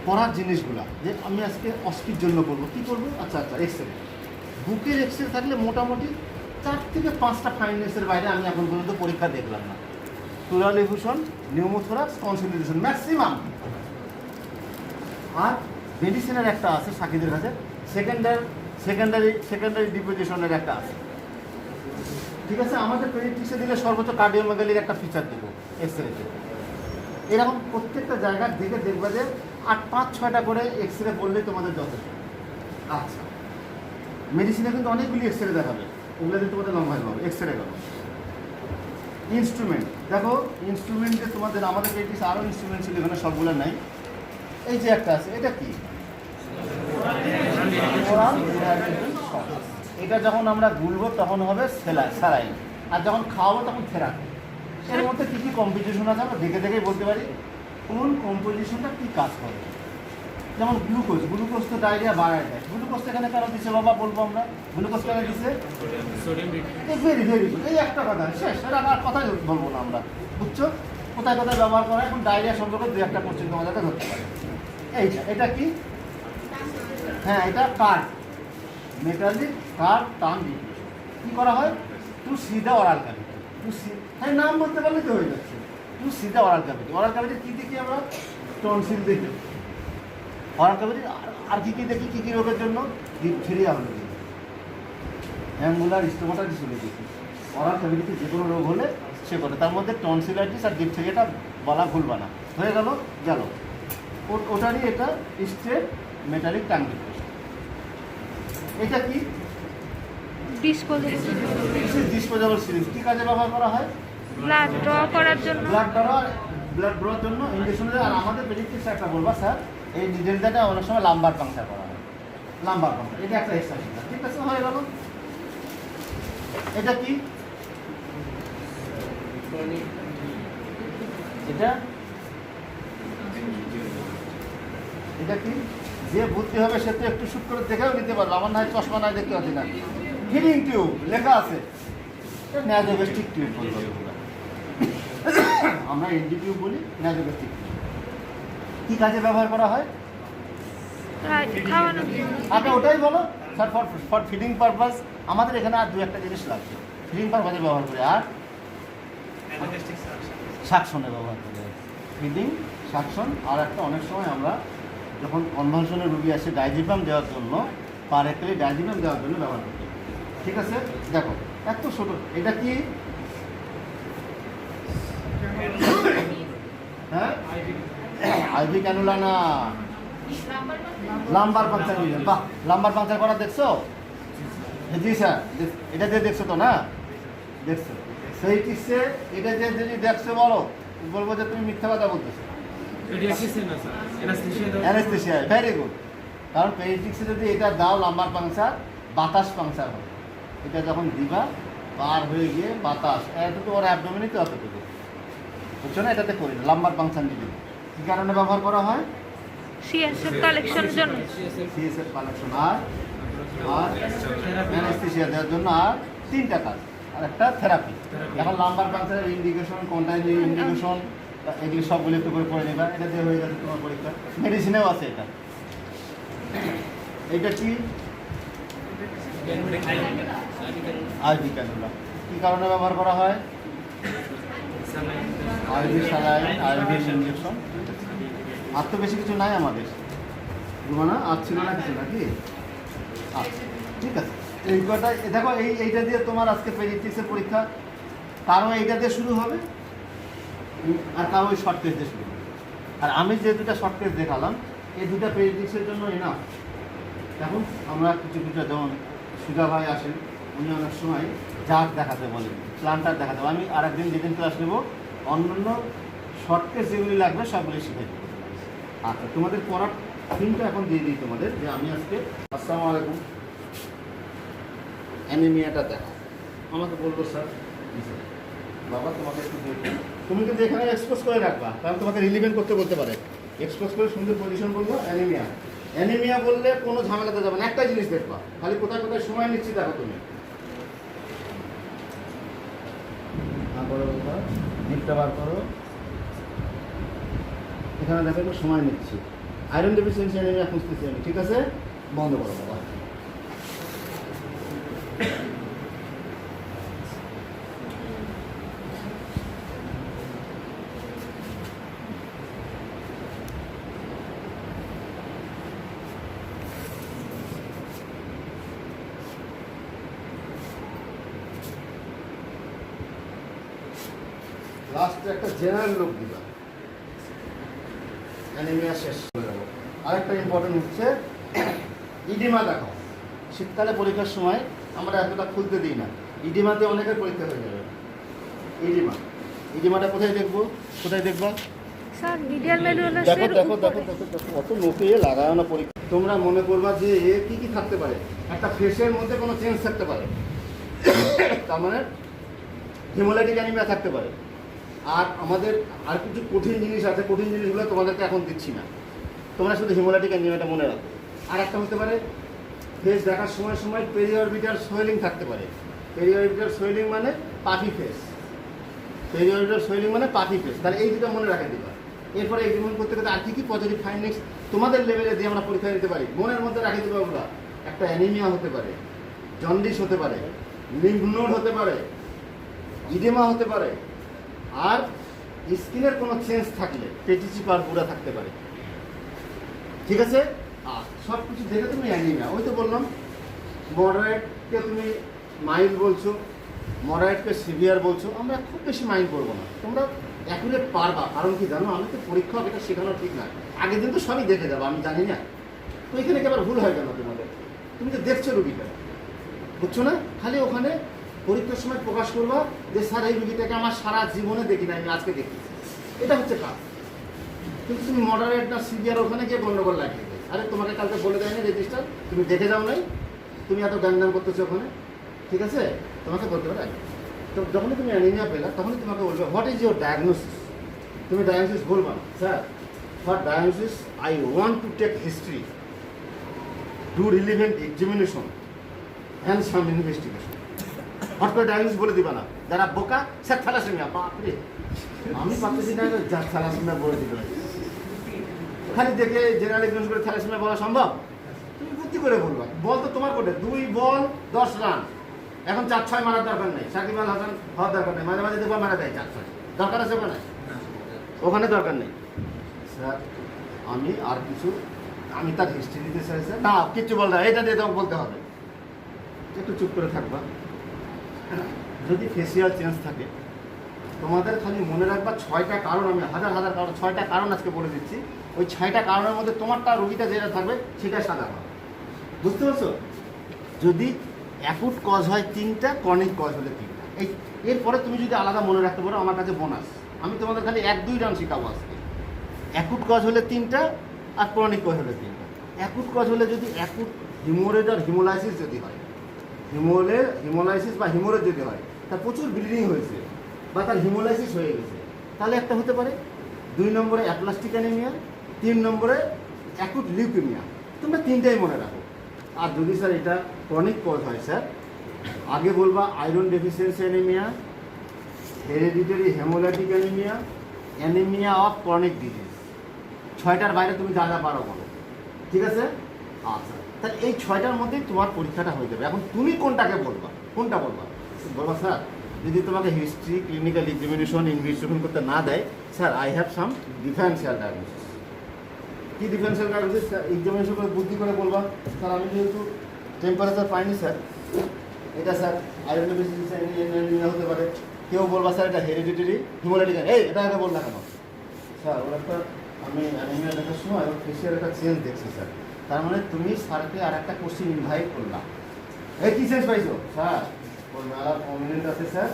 পড়ার জিনিসগুলা, যে আমি আজকে অস্কির জন্য করবো, কী করবো? আচ্ছা আচ্ছা, এক্সরে, বুকের এক্সরে থাকলে মোটামুটি 4 থেকে 5টা ফাইন্যান্সের বাইরে আমি এখন পর্যন্ত পরীক্ষা দেখলাম না। Pleural effusion, pneumothorax, consolidation maximum. আর মেডিসিনের একটা আছে সাকিদের কাছে, সেকেন্ডারি ডিপোজিশনের একটা আছে। ঠিক আছে, আমাদের পেডিয়াট্রিক্সে দিলে সর্বোচ্চ কার্ডিওমেগালির একটা ফিচার দেবো এক্সরেতে। এরকম প্রত্যেকটা জায়গার দিকে দেখবে যে 8-5-6টা করে এক্স রে বললেই তোমাদের যথেষ্ট। আচ্ছা, মেডিসিনে কিন্তু অনেকগুলি এক্স রে দেখাবে, ওগুলো দিয়ে তোমাদের লম্বা হয়ে যাবে। এক্স রে করো। ইনস্ট্রুমেন্ট দেখো, ইনস্ট্রুমেন্টে তোমাদের আমাদের পেটিস আরও ইনস্ট্রুমেন্ট ছিল, এখানে সবগুলো নাই। এই যে একটা আছে, এটা কি? এটা যখন আমরা গুলবো তখন হবে স্যালাইন, আর যখন খাওয়াবো তখন থেরাপি। এর মধ্যে কী কী কম্পোজিশন আছে আমরা দেখে দেখেই বলতে পারি কোন কম্পোজিশনটা কী কাজ করে। যেমন গ্লুকোজ তো ডায়রিয়া বাড়ায় দেয়। গ্লুকোজ তো এখানে কেন দিচ্ছে বাবা বলবো আমরা? গ্লুকোজ কেন দিচ্ছে? Very very good. এই একটা কথা শেষ, এটা আর কথাই বলবো না আমরা, বুঝছো? কোথায় কোথায় ব্যবহার করা। এখন ডায়রিয়া সম্পর্কে 2-1টা কোশ্চেন তোমাদেরকে ধরতে পারে। এটা কি? হ্যাঁ, এটা card, metallic card term depression. কী করা হয়? To see the oral cavity. To see, হ্যাঁ নাম বলতে পারলে তো হয়ে যাচ্ছে। To see the oral cavity. Oral cavity কী দেখি আমরা? টনসিল দেখি। অরাল ক্যাভিটি আর কী কী দেখি? কী কী রোগের জন্য? ডিপথেরিয়া হলে দেখি, অ্যাঙ্গুলার স্টোমাটাইটিস হলে দেখি। অরাল ক্যাভিটিতে যে কোনো রোগ হলে সে করে, তার মধ্যে টনসিলাইটিস আর ডিপথেরিয়াটা বলা ভুলবা না। হয়ে গেল। ওটারই এটা স্ট্রেট মেটালিক টাং ডিপ্রেশন। এটা কি? Disposable syringe. কী কাজে ব্যবহার করা হয়? ব্লাড ড্র করার জন্য। ব্লাড ড্রর জন্য ইনজেকশন। আর আমাদের পেডিয়াট্রিক্স একটা বলবা স্যার, এই ডিটেলটা অনেক সময় লাম্বার পাংচার করা হয়। লাম্বার পাংচার এটা একটা এক্সারসাইজ। ঠিক আছে, হয়ে গেল। এটা কি? এটা কি? যে বুদ্ধি হবে সে তো একটু শুট করে দেখেও নিতে পারবে। আমার নয় চশমা নয় দেখতে পাচ্ছি না। ফিডিং টিউব লেখা আছে, ন্যাজোগ্যাস্ট্রিক টিউব বলবো আমরা, এনডি টিউব বলি, ন্যাজোগ্যাস্ট্রিক টিউব। কী কাজে ব্যবহার করা হয়? আগে ওটাই বলো স্যার। For feeding purpose. আমাদের এখানে আর 2-1টা জিনিস লাগবে। ফিডিং পারপাসে ব্যবহার করি, আর সাকশনে ব্যবহার করি। ফিডিং, সাকশন, আর একটা অনেক সময় আমরা যখন কনভালশনের রুগী আসে ডাইজিপাম দেওয়ার জন্য, পারেক্টালি ডাইজিপাম দেওয়ার জন্য ব্যবহার করতে। ঠিক আছে, দেখো এত ছোটো। এটা কি? হ্যাঁ, আইভি ক্যানুলা না, লাম্বার পাংচার। বাহ, লাম্বার পাংচার করা দেখছো? জি স্যার, এটা দিয়ে দেখছো তো না? দেখছো সেই টিক্সে। এটা যে যদি দেখছো বলো, বলবো যে তুমি মিথ্যা কথা বলতেছো। Anaesthesia, very good. কারণ পেডিয়াট্রিক্সে যদি এটা দাও লাম্বার পাংচার, বাতাস পাংচার হবে। এটা যখন দিবা পার হয়ে গিয়ে বাতাস এতটুকু ওর অ্যাবডোমেনই তো অতটুকু, বুঝছো না? এটাতে করি লাম্বার পাংচার নিবি। কী কারণে ব্যবহার করা হয়? সিএসএফ কালেকশনের জন্য। সিএসএফ কালেকশন আর অ্যানেস্থেসিয়া দেওয়ার জন্য। আর 3টা কাজ, আর একটা থেরাপি। এখন লাম্বার পাংচারের ইন্ডিকেশন, কন্টাইনিং ইন্ডিকেশন, এগুলি সবগুলি একটু করে পড়ে নেবা। এটা দিয়ে হয়ে যাচ্ছে তোমার পরীক্ষা। মেডিসিনেও আছে এটা। এটা কি? Ivy cannula. কী কারণে ব্যবহার করা হয়? IV saline, IV injection. আর তো বেশি কিছু নাই আমাদের, না আর ছিল না কিছু নাকি? আচ্ছা, ঠিক আছে। এই কটা দেখো, এইটা দিয়ে তোমার আজকে পেডিয়াট্রিক্সের পরীক্ষা। কারো এইটা দিয়ে শুরু হবে, আর কারো ওই শর্ট টেস্ট দিয়ে শুরু হবে। আর আমি যে 2টা শর্ট টেস্ট দেখালাম, এই 2টা পেডিয়াট্রিক্সের জন্য এনাফ। এখন আমরা কিছু যেমন সুজা ভাই আসেন, উনি অনেক সময় জাগ দেখাতে বলেন, প্লান্টার দেখাতে। আমি আরেকদিন যেদিন ক্লাস নেব, অন্যান্য শর্ট টেস্ট যেগুলি লাগবে সবগুলি শিখে দেবো। আচ্ছা, তোমাদের পড়ার থিমটা এখন দিয়ে দিই তোমাদের, যে আমি আজকে আসসালামু আলাইকুম, অ্যানিমিয়াটা দেখা। আমাকে বলবো স্যার বাবা তোমাকে একটু দেখুন, তুমি কিন্তু এখানে এক্সপোজ করে রাখবা, কারণ তোমাকে রিলিভেন্ট করতে বলতে পারে। এক্সপোজ করে সুন্দর পজিশন বলবো অ্যানিমিয়া। অ্যানিমিয়া বললে কোনো ঝামেলাতে যাবে না, একটাই জিনিস দেখবা, খালি কোথায় কোথায় সময় নিচ্ছি দেখো তুমি। দিকটা বার করো, এখানে দেখো একটু সময় নিচ্ছি। আয়রন ডেফিসিয়েন্সি অ্যানিমিয়া খুঁজতেছি আমি। ঠিক আছে, বন্ধ করো বাবা। লাস্টে একটা জেনারেল লোক দিবা। অ্যানিমিয়া শেষ হয়ে যাবো। আরেকটা ইম্পর্টেন্ট হচ্ছে ইডিমা দেখো। শীতকালে পরীক্ষার সময় আমরা এতটা খুলতে দিই না, ইডিমাতে অনেকের পরীক্ষা হয়ে যাবে। ইডিমা, ইডিমাটা কোথায় দেখবো, কোথায় দেখবা? স্যার মিডিয়াল দেখো ম্যালুনাসের দেখো দেখো দেখো দেখো অত নোটে লাগায় না পরীক্ষা। তোমরা মনে করবা যে এ কী কী থাকতে পারে, একটা ফেসের মধ্যে কোনো চেঞ্জ থাকতে পারে, তার মানে হিমোলাইটিক অ্যানিমিয়া থাকতে পারে। আর আমাদের আর কিছু কঠিন জিনিস আছে, কঠিন জিনিসগুলো তোমাদেরকে এখন দিচ্ছি না, তোমরা শুধু হিমোলাইটিক অ্যানিমিয়াটা মনে রাখো। আর একটা হতে পারে ফেস দেখার সময় সময় পেরিঅরবিটাল সোয়েলিং থাকতে পারে। পেরিঅরবিটাল সোয়েলিং মানে পাফি ফেস, পেরিঅরবিটাল সোয়েলিং মানে পাফি ফেস। তাহলে এই দুটো মনে রাখে দিবা। এরপরে এক্সামিন করতে করতে আর কী কী পজিটিভ ফাইন্ডিংস তোমাদের লেভেলে দিয়ে আমরা পরীক্ষা দিতে পারি মনের মধ্যে রাখে দেবো ওগুলো। একটা অ্যানিমিয়া হতে পারে, জন্ডিস হতে পারে, লিম্ফ নোড হতে পারে, ইডেমা হতে পারে, আর স্কিনের কোনো চেঞ্জ থাকলে পেটিসি পারপুরা থাকতে পারে। ঠিক আছে? আর সব কিছু দেখে তুমি অ্যানিমিয়া, ওই তো বললাম মডারেটকে তুমি মাইল্ড বলছো, মডারেটকে সিভিয়ার বলছো। আমরা খুব বেশি মাইন্ড করবো না, তোমরা অ্যাকুরেট পারবা। কারণ কি জানো, আমি তো পরীক্ষক, এটা শেখানো ঠিক না। আগের দিন তো সবই দেখে যাবো, আমি জানি না তো এখানে কি আবার ভুল হয় কেন তোমাদের? তুমি তো দেখছো রুগীটা, বুঝছো না? খালি ওখানে পরীক্ষার সময় প্রকাশ করবা যে স্যার এই রুগীটাকে আমার সারা জীবনে দেখি না, আমি আজকে দেখি। এটা হচ্ছে কাজ। কিন্তু তুমি মডারেট না সিভিয়ার ওখানে গিয়ে গন্ডগোল লাগিয়ে দেয়। আরে তোমাকে কালকে বলে দেয়নি রেজিস্টার, তুমি দেখে যাও নাই, তুমি এত গান করতেছো ওখানে। ঠিক আছে? তোমাকে বলতে পারে তো যখনই তুমি অ্যানিমিয়া পেলা তখনই তোমাকে বলবে হোয়াট ইজ ইউর ডায়াগনোসিস। তুমি ডায়াগনোসিস বলবা sir for diagnosis I want to take history, do relevant examination and some investigation. হট করে ডায়াগনোসিস বলে দিবা না। যারা বোকা স্যার থ্যালাসেমিয়া, বাপরে আমি পাচ্ছি না যা থ্যালাসেমিয়া বলে দিবে। খালি দেখে জেনারেল এক্সামিনেশন করে থ্যালাসেমিয়া বলা সম্ভব? তুমি বুদ্ধি করে বলবা। বল তো তোমার কোটে 2 বল 10 রান, এখন 4-6 মারার দরকার নেই, সাকিব আল হাসান হওয়ার দরকার নেই, মাঝে মাঝে দেখবা মারা দেয় 4-6, দরকার আছে ওখানে? ওখানে দরকার নেই। স্যার আমি আর কিছু, আমি তার হিস্ট্রি দিতে চাই স্যার, না কিচ্ছু বল না, এটা দিয়ে তোমাকে বলতে হবে। একটু চুপ করে থাকবা। যদি ফেসিয়াল চেঞ্জ থাকে তোমাদের খালি মনে রাখবা 6টা কারণ, আমি হাজার হাজার কারণ 6টা কারণ আজকে বলে দিচ্ছি। ওই 6টা কারণের মধ্যে তোমারটা রোগীটা যেটা থাকবে সেটা সাজাবা। বুঝতে পারছো? যদি অ্যাকুট কজ হয় 3টা, ক্রনিক কজ হলে 3টা। এরপরে তুমি যদি আলাদা মনে রাখতে পারো আমার কাছে বোনাস। আমি তোমাদের খালি 1-2 রান শেখাবো আজকে। অ্যাকুট কজ হলে 3টা আর ক্রনিক কজ হলে 3টা। অ্যাকুট কজ হলে যদি অ্যাকুট হিমোরেজ আর হিমোলাইসিস যদি হয়, হিমোলাইসিস বা হিমোরেজ যদি হয়, তার প্রচুর ব্লিডিং হয়েছে বা তার হিমোলাইসিস হয়ে গেছে, তাহলে একটা হতে পারে। 2 নম্বরে অ্যাপ্লাস্টিক অ্যানিমিয়া, 3 নম্বরে অ্যাকুট লিউকেমিয়া। তোমরা 3টাই মনে রাখো। আর যদি স্যার এটা ক্রনিক কজ হয় স্যার, আগে বলবা iron deficiency anaemia, hereditary haemolytic anaemia, anaemia of chronic disease. 6টার বাইরে তুমি যা যা পারো বলো। ঠিক আছে? আচ্ছা, তাহলে এই 6টার মধ্যেই তোমার পরীক্ষাটা হয়ে যাবে। এখন তুমি কোনটাকে বলবা, কোনটা বলবা? বলবা স্যার যদি তোমাকে হিস্ট্রি, ক্লিনিক্যাল এক্সামিনেশন, ইনভেস্টিগেশন করতে না দেয়, sir I have some differential diagnosis. কী ডিফারেন্সিয়াল ডায়াগনোসিস? স্যার এক্সামিনেশন করে বুদ্ধি করে বলবা স্যার আমি যেহেতু টেম্পারেচার পাইনি স্যার, এটা স্যার আয়রন ডেফিসিয়েন্সি অ্যানিমিয়া হতে পারে। কেউ বলবা স্যার এটা হেরিডিটারি হিমোলাইটিক, এই এটা আগে বল না কেন? স্যার ওর একটা, আমি অ্যানিমিয়া দেখার সময় ওর ফেসিয়াল একটা চেঞ্জ দেখছি স্যার। তার মানে তুমি স্যারকে আর একটা কোশ্চিন ইনভাইট করলাম, এই কী চেঞ্জ পাইছো? স্যার ওর মেলা প্রমিনেন্ট আছে স্যার,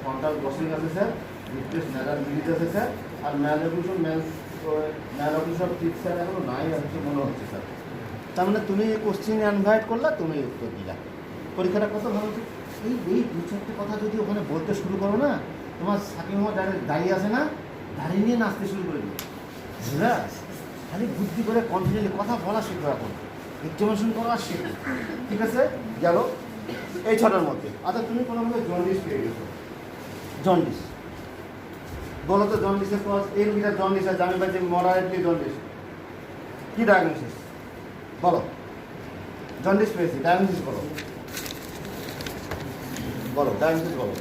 ফ্রন্টাল ব্রসিং আছে স্যার, রিপ্লেস ন্যালার মিলিজ আছে স্যার, আর ম্যালঅক্লুশন ঠিক স্যার এখনো নাই আছে মনে হচ্ছে স্যার। তার মানে তুমি কোশ্চিন ইনভাইট করলা, তুমি উত্তর দিলা। পরীক্ষাটা কত ভালো। এই 2-4টে কথা যদি ওখানে বলতে শুরু করো না, তোমার সাকিব মোহাম্মদ দাঁড়িয়ে আছে না, দাঁড়িয়ে নিয়ে নাচতে শুরু করে দিবে। বুঝলা? খালি বুদ্ধি করে কনফিডেন্টলি কথা বলা শিখবে এখন, এক্সামিনেশন করা শেখো। ঠিক আছে? গেল এই 6টার মধ্যে। আচ্ছা তুমি কোনোভাবে জন্ডিস পেয়ে গেছো, জন্ডিস বলো তো, জন্ডিসের কজ, এই রুগীটা জন্ডিস আছে, জানি পাচ্ছি মডারেটলি জন্ডিস, কী ডায়াগনোসিস বলো? জন্ডিস পেয়েছি, ডায়াগনোসিস বলো, বলো ডায়াগনোসিস বলো।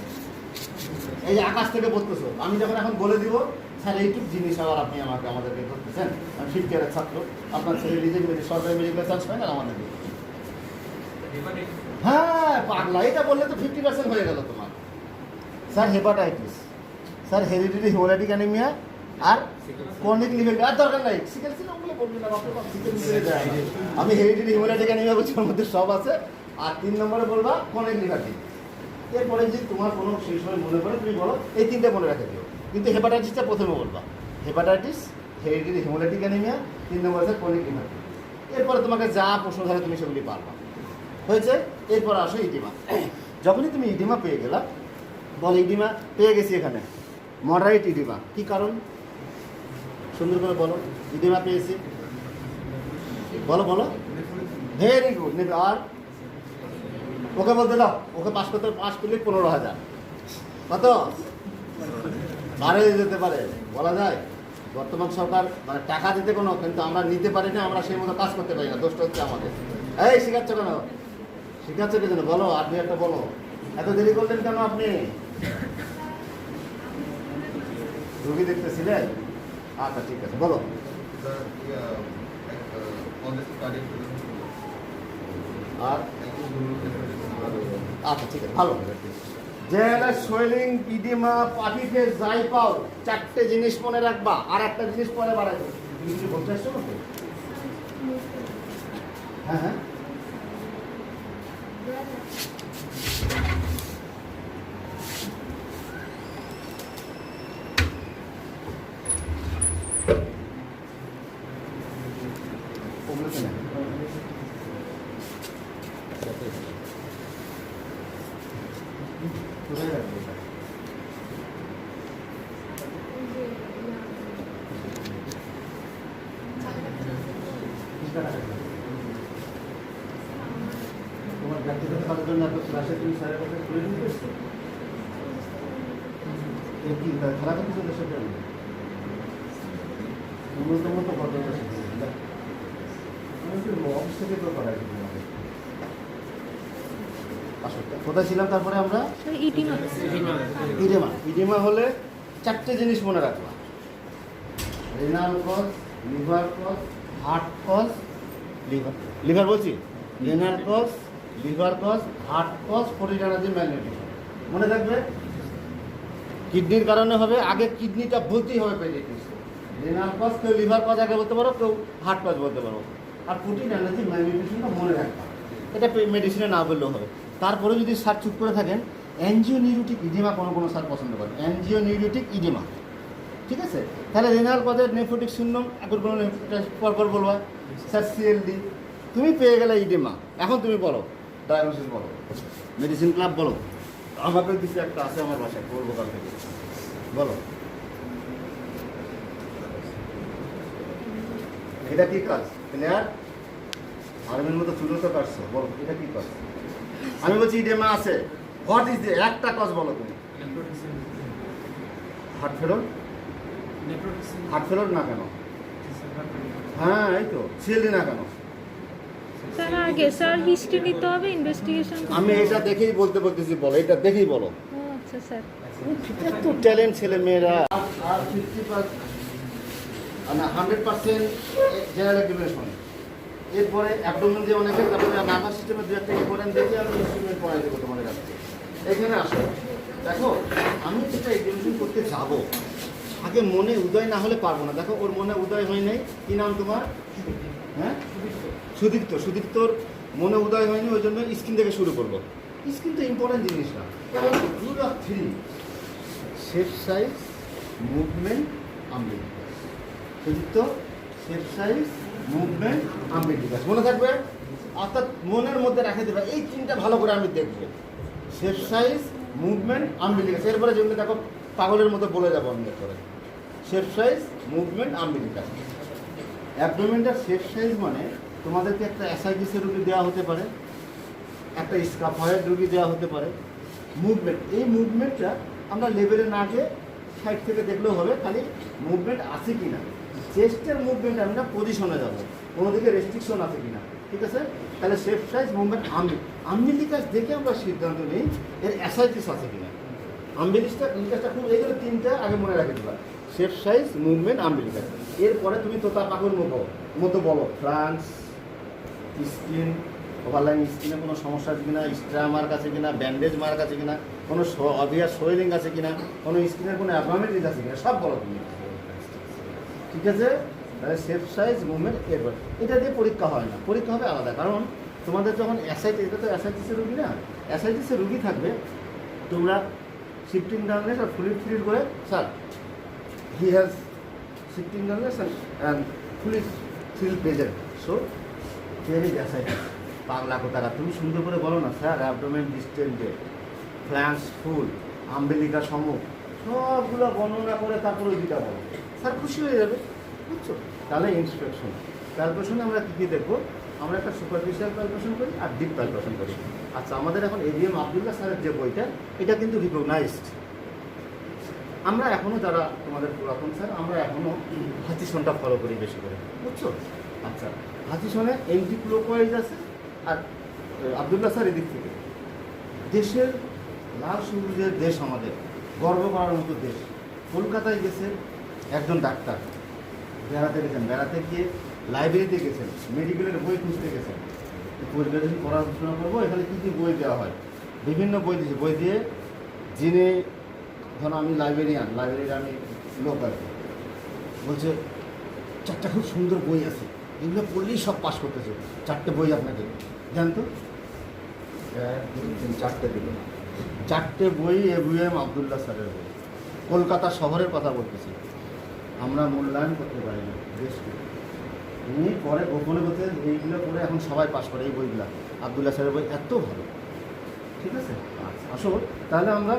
এই যে আকাশ থেকে বলতেছো, আমি যখন এখন বলে দিব স্যার এইটুক জিনিস আবার আপনি আমাদেরকে ধরতেছেন, আমি 5th ইয়ারের ছাত্র, আপনার ছেলে নিজেকে সরকারি মেডিকেল চান্স হয় না আমাদেরকে। হ্যাঁ পাগলা, এটা বললে তো 50% হয়ে গেল তোমার। Sir hepatitis, sir hereditary haemolytic anaemia, আর ক্রনিক লিভার আর দরকার নাই, সিকেল সিল ওগুলো বলবি না, বাপরে বাপ, সিকেল সিল যায়। আমি হেরিডিটি হিমোলাইটিক অ্যানিমিয়া বলছি, ওর মধ্যে সব আছে। আর 3 নম্বরে বলবা ক্রনিক লিভার ডিজিজ। এরপরে যদি তোমার কোনো সেই সময় মনে পড়ে তুমি বলো, এই 3টে মনে রাখে দিও। কিন্তু হেপাটাইটিসটা প্রথমে বলবা, হেপাটাইটিস, হেরিডিটি হিমোলাইটিক অ্যানিমিয়া, 3 নম্বর আছে ক্রনিক লিভার। এরপরে তোমাকে যা প্রশ্ন ধরে তুমি সেগুলি পারবা, হয়েছে। এরপর আসো ইডিমা। যখনই তুমি ইডিমা পেয়ে গেলা, বল ইডিমা পেয়ে গেছি এখানে, মডারেট ইডিমা, কি কারণ? সুন্দর করে বলো, ইডিমা পেয়েছি, বলো বলো। Very good. নেবে আর ওকে বলতে দাও, ওকে পাস করলে 15,000, কত বাড়ে যেতে পারে বলা যায়। বর্তমান সরকার মানে টাকা দিতে কোনো, কিন্তু আমরা নিতে পারি না, আমরা সেই মতো কাজ করতে পারি না, দোষটা হচ্ছে আমাদের। এই শিখাচ্ছ কেন, শিখাচ্ছ কি জন্য বলো, আর দুই একটা বলো। এত দেরি করলেন কেন আপনি? রুগী দেখতেছিলেন? আচ্ছা ঠিক আছে, বলো। আর আচ্ছা ঠিক আছে, ভালো। জেনারেল সোয়েলিং, ইডিমা, পাটি ফেস, যাই পাও, 4টে জিনিস মনে রাখবা, আর একটা জিনিস পরে বাড়াই দেবো। তুমি কিছু বলতে আসছো না? হ্যাঁ হ্যাঁ, ওগুলোতে না। কোথায় রাখবো এটা? তোমার ব্যক্তিগত কাজের জন্য এত ক্লাসে তুমি স্যারের কথা করে নিতে এসছো? কি খারাপ কিছু দেশের জন্য ন্যূনতম তো ঘটনা শিখেছি, আমি একটু অফিস থেকে তো করাই তোমাকে। কোথায় ছিলাম তারপরে আমরা? ইডিমা। ইডিমা, ইডিমা হলে 4টে জিনিস মনে রাখবা, renal cause, liver cause, heart cause, liver বলছি, renal cause, liver cause, heart cause, folic energy magnetism. মনে থাকবে, কিডনির কারণে হবে, আগে কিডনিটা বলতেই হবে পেডিয়াট্রিক্স। রেনাল কজ, কেউ লিভার কজ আগে বলতে পারো, কেউ হার্ট কজ বলতে পারো। আর প্রোটিন এনার্জি ম্যাগনেটিজমটা মনে রাখবা, এটা মেডিসিনে না বললেও হবে। তারপরে যদি স্যার চুপ করে থাকেন, অ্যাঞ্জিওনিউরিটিক ইডিমা কোনো স্যার পছন্দ করেন, অ্যাঞ্জিওনিউরিটিক ইডিমা, ঠিক আছে। তাহলে রেনাল কজের নেফ্রোটিক শূন্যম, এখন কোনো পরপর বলবা, স্যার সিএলডি। তুমি পেয়ে গেলে ইডিমা, এখন তুমি বলো ডায়াগনোসিস বলো, মেডিসিন ক্লাব বলো। আমাকে কিছু একটা আছে আমার বাসায়, বলবো কাল থেকে, বলো। এটা কি কাজ? ক্লিয়ার? আর্মির মতো চুলো তো কাটছো, বলো এটা কি কাজ? আমি বলছি ইডেমা আছে, হোয়াট ইজ একটা কজ বলো তুমি। হার্ট ফেলোর, হার্ট ফেলোর না কেন? হ্যাঁ এই তো, সিএলডি না কেন? স্যার আগে স্যার হিস্ট্রি নিতে হবে, ইনভেস্টিগেশন। আমি এটা দেখেই বলতেছি, বলো এটা দেখেই বলো। ও আচ্ছা স্যার। এত ট্যালেন্ট ছেলে মেয়েরা। আর 50% না 100% জেনারেল এক্টিভেশন। এরপরে অ্যাবডোমেন দিয়ে অনেকে, তারপরে নার্ভাস সিস্টেমের 2-1টা ইম্পর্টেন্ট দেখে আমি ইনস্ট্রুমেন্ট পড়াই দেবো তোমাদের কাছে। এখানে আসো, দেখো আমি যেটা এক্টিভেশন করতে যাবো, আগে মনে উদয় না হলে পারবো না। দেখো ওর মনে উদয় হয় নাই, কি নাম তোমার? হ্যাঁ সুদীপ্ত। সুদীপ্তর মনে উদয় হয়নি, ওই জন্য স্কিন থেকে শুরু করবো। স্কিন তো ইম্পর্টেন্ট জিনিস না, rule of 3, shape size, movement, umbilicus. Sudipta, shape size, movement, umbilicus মনে থাকবে, অর্থাৎ মনের মধ্যে রেখে দেবে। এই 3টা ভালো করে আমি দেখবো, শেপ সাইজ, মুভমেন্ট, আম্বিলিকাস। এরপরে যেগুলো দেখো পাগলের মতো বলে যাবো আমি এরপরে, শেপ সাইজ, মুভমেন্ট, আম্বিলিকাস। অ্যাবডোমেনটার শেপ সাইজ মানে তোমাদেরকে একটা অ্যাসাইটিসের রুগী দেওয়া হতে পারে, একটা স্কাফয়েড রুগী দেওয়া হতে পারে। মুভমেন্ট, এই মুভমেন্টটা আমরা লেভেলে না গিয়ে সাইড থেকে দেখলেও হবে, খালি মুভমেন্ট আছে কি না। চেস্টের মুভমেন্ট আমরা পজিশনে যাবো, কোনো দিকে রেস্ট্রিকশন আছে কি না, ঠিক আছে। তাহলে শেপ সাইজ, মুভমেন্ট, আম্বিলিকাস দেখে আমরা সিদ্ধান্ত নিই এর অ্যাসাইটিস আছে কি না। আম্বিলিকাসটা খুব, এইগুলো 3টা আগে মনে রাখে দিবা, শেপ সাইজ, মুভমেন্ট, আম্বিলিকাস। এরপরে তুমি তোতা পাখর মতো বলো, ফ্রান্স, স্কিন, ওভারলাইন স্কিনে কোনো সমস্যা আছে কিনা, স্ট্রা মার্ক আছে কিনা, ব্যান্ডেজ মার্ক আছে কিনা, কোনো অবিয়াস সোয়েলিং আছে কিনা, কোনো স্কিনের কোনো অ্যাবনর্মালিটিস আছে কিনা, সব বলো তুমি। ঠিক আছে? তাহলে সেফ সাইজ মুভমেন্ট এরপর এটা দিয়ে পরীক্ষা হয় না, পরীক্ষা হবে আলাদা। কারণ তোমাদের যখন অ্যাসাইটিস, এটা তো অ্যাসাইটিসের রুগী না, অ্যাসাইটিসের রুগী থাকবে, তোমরা শিফটিং ডালনেস আর ফ্লুইড ফিল করে sir he has shifting dullness and fluid thrill present, so here is ascites. পাগলা কোথাকা, তুমি সুন্দর করে বলো না sir abdomen distended, flanks full, umbilicus সম্মুখ, সবগুলো বর্ণনা করে তারপর ওই দুটা বলো, স্যার খুশি হয়ে যাবে, বুঝছো? তাহলে ইন্সপেকশন প্যালপেশনে আমরা কী কী দেখবো? আমরা একটা সুপারফিশিয়াল প্যালপেশন করি আর ডিপ প্যালপেশন করি। আচ্ছা, আমাদের এখন এভিএম আব্দুল্লাহ স্যারের যে বইটা, এটা কিন্তু রিকগনাইজড। আমরা এখনও যারা তোমাদের পুরাতন স্যার, আমরা এখনও হাতিসনটা ফলো করি বেশি করে, বুঝছো? আচ্ছা, হাতিসনে এন্টি ক্লোকওয়াইজ আছে আর আব্দুল্লাহ স্যার এদিক থেকে। দেশের লাল সবুজের দেশ, আমাদের গর্ব করার মতো দেশ। কলকাতায় গেছে একজন ডাক্তার, বেড়াতে গেছেন, বেড়াতে গিয়ে লাইব্রেরিতে গেছেন, মেডিকেলের বই খুঁজতে গেছেন, বইটা যদি পড়াশোনা করবো এখানে কী কী বই দেওয়া হয়, বিভিন্ন বই দিয়েছে। বই দিয়ে যিনি, ধরো আমি লাইব্রেরিয়ান, লাইব্রেরির আমি লোক আর কি, বলছে 4টা খুব সুন্দর বই আছে, এগুলো পড়লেই সব পাস করতেছে, 4টে বই আপনাকে জানতো, 4টে দিল, 4টে বই এভিএম আব্দুল্লাহ স্যারের বই, কলকাতা শহরের কথা বলতেছি। আমরা মূল্যায়ন করতে পারি না দেশকে। উনি পরে গোপনে বলতে এইগুলো পড়ে এখন সবাই পাস করে, এই বইগুলো আব্দুল্লাহ স্যারের বই এত ভালো, ঠিক আছে? আচ্ছা, আসো তাহলে আমরা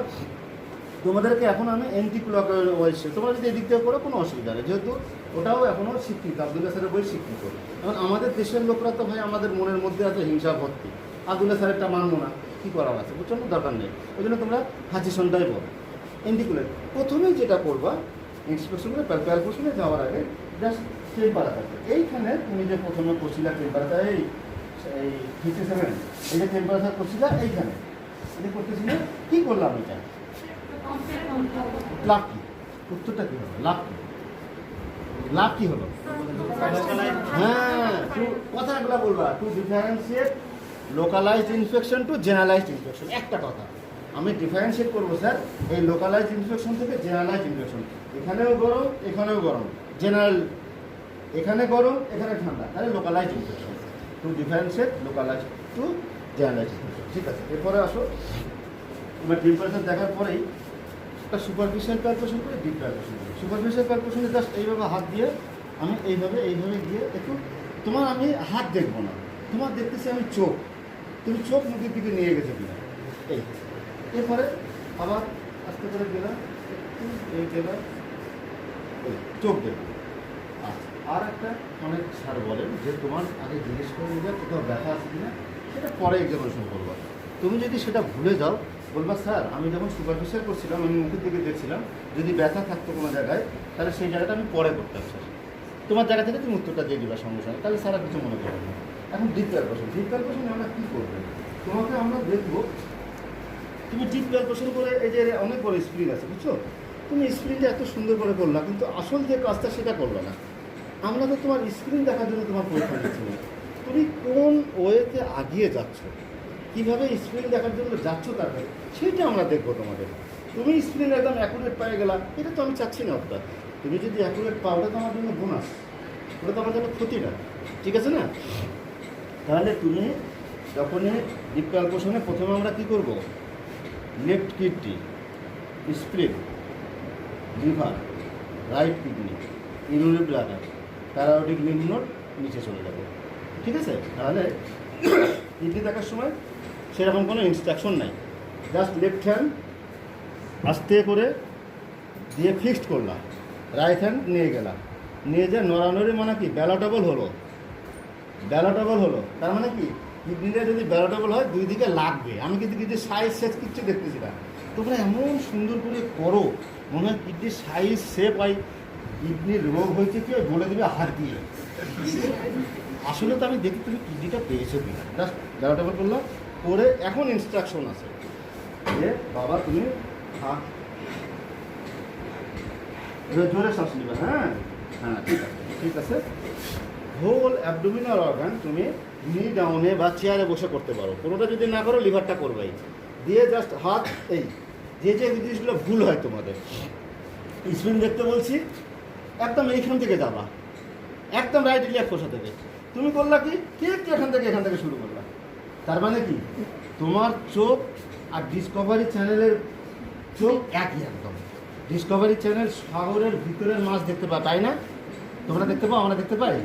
তোমাদেরকে এখন আমি এন্টি ক্লকওয়াইজ, তোমরা যদি এদিক থেকে করো কোনো অসুবিধা নেই, যেহেতু ওটাও এখনও স্বীকৃত, আব্দুল্লাহ স্যারের বই স্বীকৃত। এখন আমাদের দেশের লোকরা তো ভাই আমাদের মনের মধ্যে আছে হিংসা ভর্তি, আব্দুল্লাহ স্যারেরটা মানবো না, কী করার আছে, বুঝছো না? দরকার নেই। ওই জন্য তোমরা হাজিসনটাই বলো। এন্টিকুলার প্রথমেই যেটা করবা, ইন্সপেকশন করে প্যালপেশনে যাওয়ার আগে জাস্ট টেম্পারেচার থাকবে। এইখানে তুমি যে প্রথমে করছিলা টেম্পারেচার, এই 57, এই যে টেম্পারেচার করছিলা এইখানে, এটা করতেছি না, কী করলাম এটা? লাভ কি? উত্তরটা কী হলো? লাভ কি? লাভ কী হলো? হ্যাঁ, কথাগুলো বলবা, to differentiate localized infection to generalized infection. একটা কথা আমি ডিফারেন্সিয়েট করবো স্যার, এই লোকালাইজড ইনফেকশন থেকে জেনারেলাইজড ইনফেকশন। এখানেও গরম, এখানেও গরম, জেনারেল, এখানে গরম, এখানে ঠান্ডা, তাহলে localized infection. To differentiate localized to generalized infection. ঠিক আছে, এরপরে আসো, এবার টেম্পারেচার দেখার পরেই একটা সুপারফিশিয়াল প্যালপেশন করে ডিপ প্যালপেশন করি। সুপারফিশিয়াল প্যালপেশনে জাস্ট এইভাবে হাত দিয়ে আমি এইভাবে গিয়ে একটু, তোমার আমি হাত দেখবো না, তোমার দেখতেছি আমি চোখ, তুমি চোখ মুখের দিকে নিয়ে গেছো কিনা, এই। এরপরে আবার আস্তে করে গেলাম, এই গেলাম, এই চোখ দেখবো। আচ্ছা, আর একটা অনেক স্যার বলেন যে তোমার আগে জিজ্ঞেস করে নিয়ে যাও কোথাও ব্যথা আছে কিনা, সেটা পরে এক্সামিনেশন করবা। তুমি যদি সেটা ভুলে যাও, বলবা স্যার আমি যখন সুপারফিশিয়াল করছিলাম আমি মুখের দিকে দেখছিলাম, যদি ব্যথা থাকতো কোনো জায়গায় তাহলে সেই জায়গাটা আমি পরে করতাম স্যার। তোমার জায়গা থেকে তুমি উত্তরটা দিয়ে দিবা সঙ্গে সঙ্গে, তাহলে স্যার আর কিছু মনে করবে না। এখন ডিপ প্যালপেশন, ডিপ প্যালপেশনে আমরা কী করবো? তোমাকে আমরা দেখবো তুমি ডিপ প্যালপেশন করে, এই যে অনেক বড় স্প্রিং আছে, বুঝছো? তুমি স্প্রিংটা এত সুন্দর করে করলা, কিন্তু আসল যে কাজটা সেটা করবে না। আমরা তো তোমার স্ক্রিন দেখার জন্য তোমার পরীক্ষা দিচ্ছি না, তুমি কোন ওয়েতে আগিয়ে যাচ্ছ, কীভাবে স্ক্রিন দেখার জন্য যাচ্ছ তাকে, সেইটা আমরা দেখবো তোমাদের। তুমি স্ক্রিন একদম অ্যাকুরেট পেয়ে গেলা, এটা তো আমি চাচ্ছি না অর্থাৎ। তুমি যদি অ্যাকুরেট পাও, ওটা তো আমার জন্য বোনাস, ওটা তো আমার জন্য ক্ষতি না, ঠিক আছে না? তাহলে তুমি যখনই ডিপ প্যালপেশনে প্রথমে আমরা কী করবো, left kidney, spleen, liver, right kidney, urinary bladder, para-aortic lymph node নিচে চলে যাবে, ঠিক আছে? তাহলে কিডনি দেখার সময় সেরকম কোনো ইনস্ট্রাকশন নাই, জাস্ট লেফট হ্যান্ড আস্তে করে দিয়ে ফিক্সড করলাম, রাইট হ্যান্ড নিয়ে গেলাম, নিয়ে যা নড়ানড়ি, মানে কি ব্যালটেবল হলো, ব্যালটেবল হলো, তার মানে কি কিডনিটা যদি ব্যালটেবল হয় দুই দিকে লাগবে। আমি কিন্তু কিডনির সাইজ শেপ কিচ্ছু দেখতেছি না, তোমরা এমন সুন্দর করে করো মনে হয় কিডনির সাইজ শেপ হয়, কিডনির রোগ হয়েছে কি বলে দেবে হাত দিয়ে। আসলে তো আমি দেখি তুমি কিডনিটা পেয়েছো কিনা, জাস্ট ব্যালটেবল করলাম করে। এখন ইনস্ট্রাকশন আছে যে বাবা তুমি হাত জোরে শ্বাস নেবে, হ্যাঁ হ্যাঁ ঠিক আছে, ঠিক আছে। হোল অ্যাবডোমিনাল অর্গান তুমি নি ডাউনে বা চেয়ারে বসে করতে পারো, কোনোটা যদি না করো লিভারটা করবেই, দিয়ে জাস্ট হাত এই যে যে জিনিসগুলো ভুল হয় তোমাদের, স্পিন দেখতে বলছি, একদম এইখান থেকে যাবা, একদম রাইট রিল্যাক্স বসা থেকে। তুমি করলা কি ঠিক এখান থেকে শুরু করলা। তার মানে কি তোমার চোখ আর ডিসকভারি চ্যানেলের চোখ একই একদম। ডিসকভারি চ্যানেল সাগরের ভিতরের মাছ দেখতে পায়, তাই না? তোমরা দেখতে পাও, আমরা দেখতে পাই?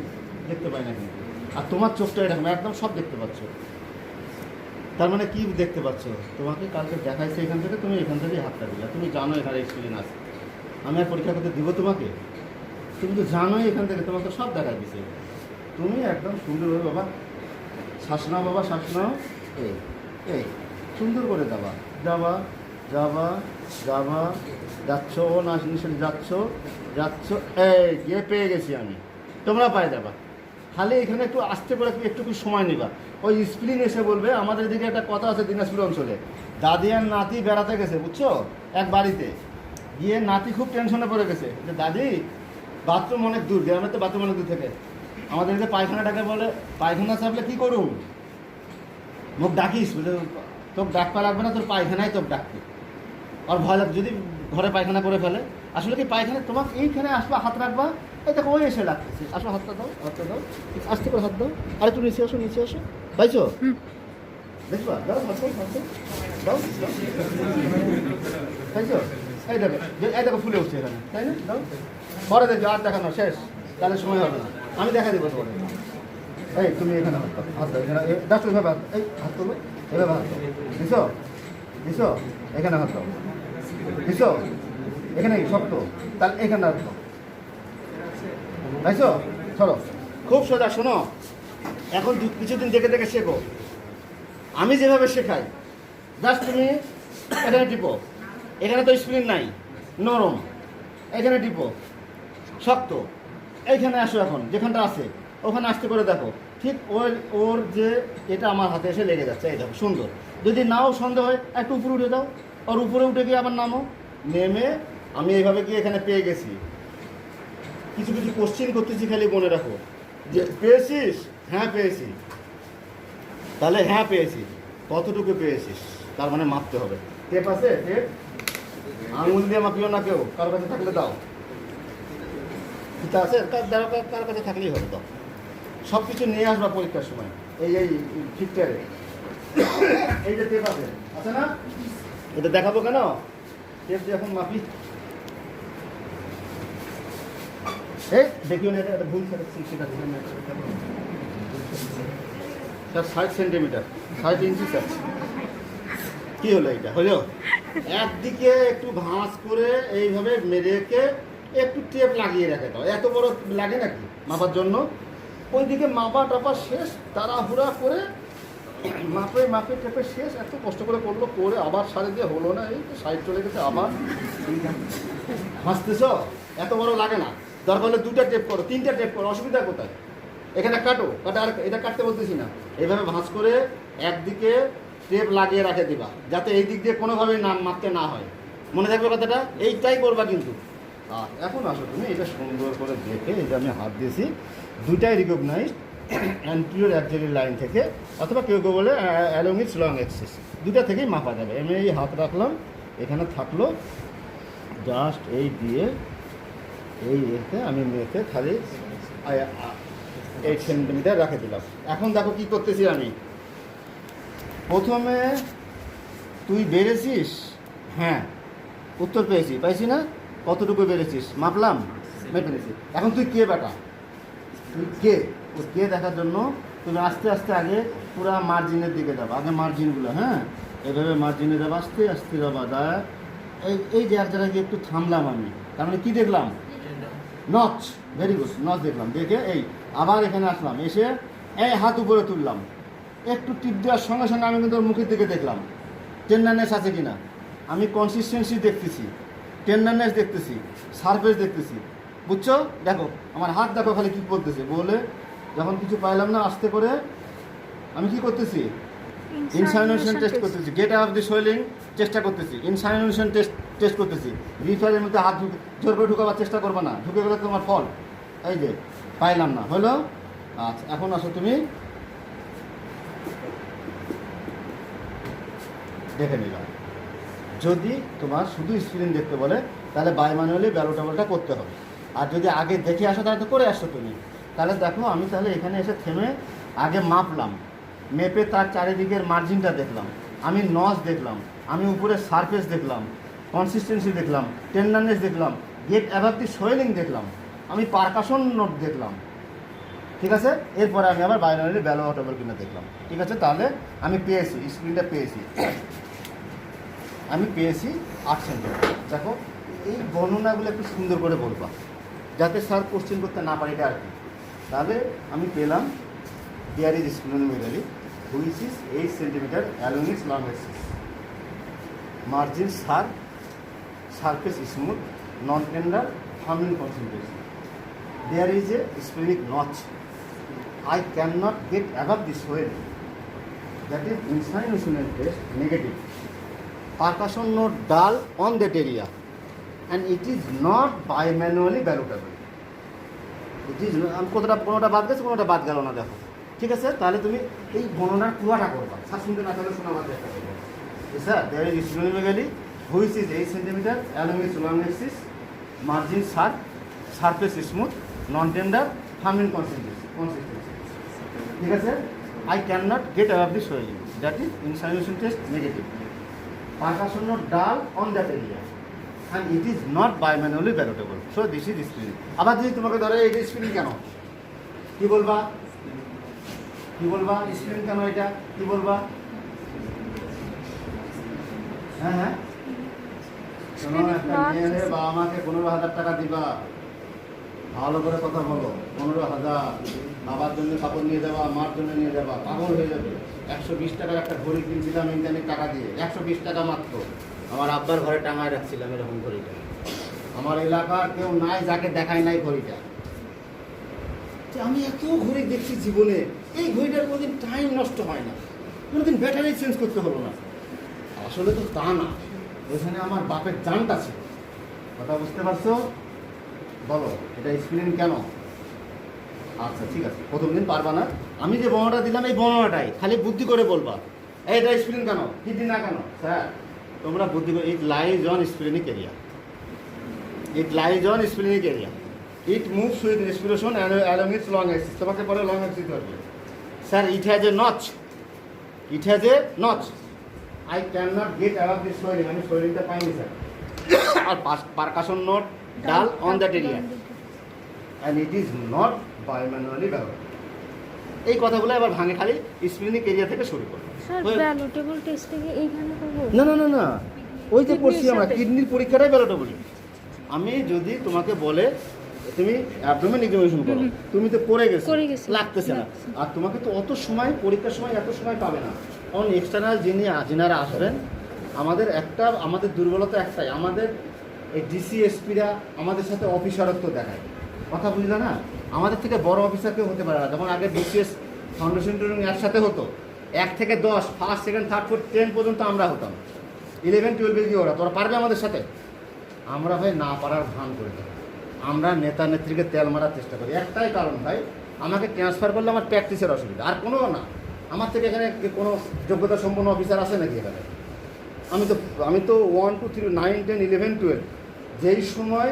দেখতে পাই না কিন্তু। আর তোমার চোখটা এরকম একদম সব দেখতে পাচ্ছ। তার মানে কি দেখতে পাচ্ছ? তোমাকে কালকে দেখাইছে এখান থেকে, তুমি এখান থেকেই হাতটা দিলা। তুমি জানো এখানে এক্সপিরিয়েন্স আছে, আমি আর পরীক্ষা করতে দিব তোমাকে? তুমি তো জানোই এখান থেকে, তোমাকে সব দেখাই দিছে। তুমি একদম সুন্দরভাবে বাবা শ্বাস নাও, বাবা শ্বাস নাও। এই এই সুন্দর করে যাবা যাবা যাবা যাবা, যাচ্ছ না নিশ্চয় যাচ্ছ। এই গিয়ে পেয়ে গেছি আমি, তোমরা পায়ে যাবা। খালি এখানে একটু আস্তে করে একটু সময় নিবা। ওই স্প্রিং এসে বলবে, আমাদের এদিকে একটা কথা আছে দিনাজপুর অঞ্চলে, দাদি আর নাতি বেড়াতে গেছে বুঝছো, এক বাড়িতে গিয়ে নাতি খুব টেনশনে পড়ে গেছে যে দাদি বাথরুম অনেক দূর, গ্রামের তো বাথরুম অনেক দূর থেকে, আমাদের এদিকে পায়খানাটাকে বলে, পায়খানা চাপলে কী করুন, মুখ ডাকিস, তোর ডাকপা লাগবে না, তোর পায়খানায় তোর ডাকবে। আর ভয় লাগবে যদি ঘরে পায়খানা করে ফেলে। আসলে কি পায়খানা তোমাকে এইখানে আসবা, হাত রাখবা, এই দেখো ওই এসে ডাকতেছে, আসো হাতটা দাও, আস্তে করে হাত দাও। আর একটু নিচে আসো পাইছো? দেখবা দাও, হাত দাও পাইছো? এই দেখো ফুলে উঠছে এখানে, তাই না? দাও, পরে দেখবে আর দেখানো শেষ, তাহলে সময় হবে না, আমি দেখা দেবো পরে। এই তুমি এখানে হাত দাও, এখানে ডাক্তার এভাবে হাত, এই হাত তোলো, এভাবে হাত দাও, দিছো এখানে হাত দাও, দিছো এখানে শক্ত, তাহলে এখানে হাত দাও, পাইছো? চলো, খুব সোজা। শোনো, এখন কিছুদিন দেখে শেখো। আমি যেভাবে শেখাই, জাস্ট তুমি এখানে টিপো, এখানে তো স্প্রিং নাই, নরম, এখানে টিপো, শক্ত, এইখানে আসো, এখন যেখানটা আছে ওখানে আসতে করে দেখো, ঠিক ওর যে এটা আমার হাতে এসে লেগে যাচ্ছে, এই দেখো সুন্দর। যদি নাও সন্দেহ হয় একটু উপরে উঠে দাও, ওর উপরে উঠে গিয়ে আবার নামো, নেমে আমি এইভাবে গিয়ে এখানে পেয়ে গেছি। কিছু কোশ্চিন করতেছি, খালি মনে রাখো যে পেয়েছিস, হ্যাঁ পেয়েছি, তাহলে হ্যাঁ পেয়েছি, কতটুকু পেয়েছিস তার মানে মাপতে হবে। টেপ আছে, টেপ আঙুল দিয়ে মাপিও না কেউ, কারোর কাছে থাকলে দাও, ফিতা আছে কার কাছে থাকলেই হবে, দাও। সব কিছু নিয়ে আসবা পরীক্ষার সময়। এই ফিক্টারে এই যে টেপ আছে না, এটা দেখাবো কেন, টেপ দিয়ে এখন মাপি। এই দেখিও না, এটা ভুল সেটা 60 সেন্টিমিটার, 60 ইঞ্চি স্যার। কী হলো এটা? হলো একদিকে একটু ভাঁজ করে এইভাবে মেরেকে একটু টেপ লাগিয়ে রেখে দাও। এত বড় লাগে নাকি মাপার জন্য? ওইদিকে মাপা টাপা শেষ, তাড়াহুড়া করে মাপে টেপে শেষ, এত কষ্ট করে করলো, করে আবার সারে দিয়ে হলো না, এই সাইড চলে গেছে, আবার হাসতেছ। এত বড় লাগে না, দরকার হলে 2টা টেপ করো, 3টা টেপ করো, অসুবিধা কোথায়? এখানে কাটো, আর এটা কাটতে বলতেছি না, এইভাবে ভাঁজ করে একদিকে টেপ লাগিয়ে রাখে দিবা, যাতে এই দিক দিয়ে কোনোভাবেই মাপতে না হয়। মনে থাকবে কথাটা, এইটাই করবা কিন্তু। এখন আসো তুমি, এটা সুন্দর করে দেখে, এই যে আমি হাত দিয়েছি, 2টাই রিকগনাইজড অ্যান্টিরিয়র অ্যাক্সিলারি লাইন থেকে, অথবা কেউ বলে অ্যালং ইটস লং অ্যাক্সিস, 2টা থেকেই মাপা যাবে। আমি এই হাত রাখলাম, এখানে থাকলো, জাস্ট এই দিয়ে এই এতে আমি মেপে খালি 8 সেন্টিমিটার রাখে দিলাম। এখন দেখো কি করতেছি আমি। প্রথমে তুই বেড়েছিস, হ্যাঁ উত্তর পাইছি না? কতটুকু বেড়েছিস মাপলাম, মেপে নিয়েছি। এখন তুই কে বেটা, তুই কে? ওই কে দেখার জন্য তুমি আস্তে আস্তে আগে পুরো মার্জিনের দিকে যাবো, আগে মার্জিনগুলো, হ্যাঁ এভাবে মার্জিনে যাবো, আস্তে আস্তে যাবা। এই যে এক জায়গায় গিয়ে একটু থামলাম আমি, তার মানে কী দেখলাম? নচ, ভেরি গুড, নচ দেখলাম, দেখে এই আবার এখানে আসলাম, এসে এই হাত উপরে তুললাম, একটু টিপ দেওয়ার সঙ্গে সঙ্গে আমি কিন্তু ওর মুখের দিকে দেখলাম টেন্ডারনেস আছে কিনা। আমি কনসিস্টেন্সি দেখতেছি, টেন্ডারনেস দেখতেছি, সারফেস দেখতেছি, বুঝছো? দেখো আমার হাত দেখো খালি কী করতেছে, বলে যখন কিছু পাইলাম না, আস্তে করে আমি কি করতেছি, ইনসাইনুয়েশন টেস্ট করতেছি, get out of the swelling চেষ্টা করতেছি, ইনসাইনুয়েশন টেস্ট করতেছি। রিফারের মধ্যে হাত জোর করে ঢুকাবার চেষ্টা করবে না, ঢুকে গেলে তোমার ফল। এই যে পাইলাম না, হলো। আচ্ছা এখন আসো তুমি, দেখে নিলাম। যদি তোমার শুধু স্ক্রিন দেখতে বলে, তাহলে বাই ম্যানুয়ালি ব্যালো টেবলটা করতে হবে। আর যদি আগে দেখে আসো তাহলে তো করে আসছো তুমি। তাহলে দেখো আমি তাহলে এখানে এসে থেমে আগে মাপলাম, মেপে তার চারিদিকের মার্জিনটা দেখলাম, আমি নচ দেখলাম, আমি উপরে সারফেস দেখলাম, কনসিস্টেন্সি দেখলাম, টেন্ডারনেস দেখলাম, গেট অ্যাভাব দি সোয়েলিং দেখলাম, আমি পারকাশন নোট দেখলাম। ঠিক আছে, এরপরে আমি আবার বাইনারি ভ্যালু অটোবল কিনা দেখলাম। ঠিক আছে, তাহলে আমি পেয়েছি, স্ক্রিনটা পেয়েছি, আমি পেয়েছি 8 সেন্টিমিটার। দেখো এই বর্ণনাগুলো একটু সুন্দর করে বলবা, যাতে স্যার কোশ্চেন করতে না পারি, এটা আর কি। তাহলে আমি পেলাম there is splenomegaly which is 8 centimetre along its long axis, margin sharp, surface smooth, non tender, firm in concentration. There is a splenic notch, I cannot get above this swell. That is inclination test negative. Percussion note dull on that area, and it is not bimanually valutable. It is কোনোটা বাদ গেছে, কোনোটা বাদ গেল না, দেখো। ঠিক আছে, তাহলে তুমি এই গণনার পুরাটা করবা, স্যার শুনতে না চাইলে শোনাবার চেষ্টা করবো। Sir there is splenomegaly which is 8 centimetre along its long axis, margin sharp, surface smooth, non tender, firm in consistency. ঠিক আছে, I can not get above the swelling, that is insinuation test negative. Percussion note dull on that area, and it is not bimanually ballotable, so this is spleen. আবার যদি তোমাকে ধরো এটা স্প্লিনিং কেন, কি বলবা? কি বলবা? স্প্লিনিং কেন এটা, কি বলবা? হ্যাঁ হ্যাঁ, শোনো, একটা মেয়ে হলে বাবা মাকে 15,000 টাকা দিবা, ভালো করে কথা বলো। 15,000 বাবার জন্য কাপড় নিয়ে যাবা, মার জন্য নিয়ে যাবা, পাগল হয়ে যাবে। 120 টাকার একটা ঘড়ি কিনছিলাম ইন্টারনেট টাকা দিয়ে, 120 টাকা মাত্র। আমার আব্বার ঘরে টাঙায় রাখছিলাম এরকম ঘড়িটা। আমার এলাকার কেউ নাই যাকে দেখায় নাই ঘড়িটা। আমি এত ঘড়ি দেখছি জীবনে, এই ঘড়িটার কোনোদিন টাইম নষ্ট হয় না, কোনোদিন ব্যাটারি চেঞ্জ করতে হলো না। আসলে তো তা না, ওইখানে আমার বাপের জানটা ছিল। কথা বুঝতে পারছো? বলো এটা স্প্লিনিং কেন? আচ্ছা ঠিক আছে, প্রথম দিন পারবা না, আমি যে বর্ণনাটা দিলাম এই বর্ণনাটাই খালি বুদ্ধি করে বলবা। এটা স্প্লিনিং কেন, কিডনি না কেন? স্যার তোমরা বুদ্ধি করে, it lies on splenic area, it lies on splenic area, it moves with respiration along its long axis. তোমাকে পরে লং অ্যাক্সিস ধরবে। Sir it has a notch, it has a notch, I can not get above this swelling, আমি সোয়েলিংটা পাইনি sir. আর percussion note dull on that area, and it is not bimanually ballotable. এই কথাগুলো এবার ভাঙে খালি স্প্লিনিক এরিয়া থেকে শুরু করবো। স্যার ভ্যালুটেবল টেস্টে এইখানে করব না না না না, ওই যে পড়ছি আমরা কিডনির পরীক্ষাটাই ভ্যালুটেবল। আমি যদি তোমাকে বলে তুমি অ্যাবডোমেন এক্সামিনেশন করো, তুমি তো পড়ে গেছো, লাগতেছে না, আর তোমাকে তো অত সময় পরীক্ষার সময় এত সময় পাবে না। কারণ এক্সটার্নাল যিনারা আসবেন, আমাদের দুর্বলতা একটাই, আমাদের এই ডিসিএসপিরা আমাদের সাথে অফিসারত্ব দেখায়। কথা বুঝলে না? আমাদের থেকে বড় অফিসার কেউ হতে পারে না। যেমন আগে বিসিএস ফাউন্ডেশন ট্রেনিং একসাথে হতো, 1 থেকে 10, ফার্স্ট সেকেন্ড থার্ড ফোর্থ 10 পর্যন্ত আমরা হতাম, 11 12 গিয়ে ওরা। তোরা পারবে আমাদের সাথে? আমরা ভাই না পারার ভান করে দেবো, আমরা নেতা নেত্রীকে তেল মারার চেষ্টা করি। একটাই কারণ ভাই, আমাকে ট্রান্সফার করলে আমার প্র্যাকটিসের অসুবিধা, আর কোনো না। আমার থেকে এখানে কোনো যোগ্যতা সম্পন্ন অফিসার আছে নাকি এখানে? আমি তো 1 2 3 9 10 11 12 যেই সময়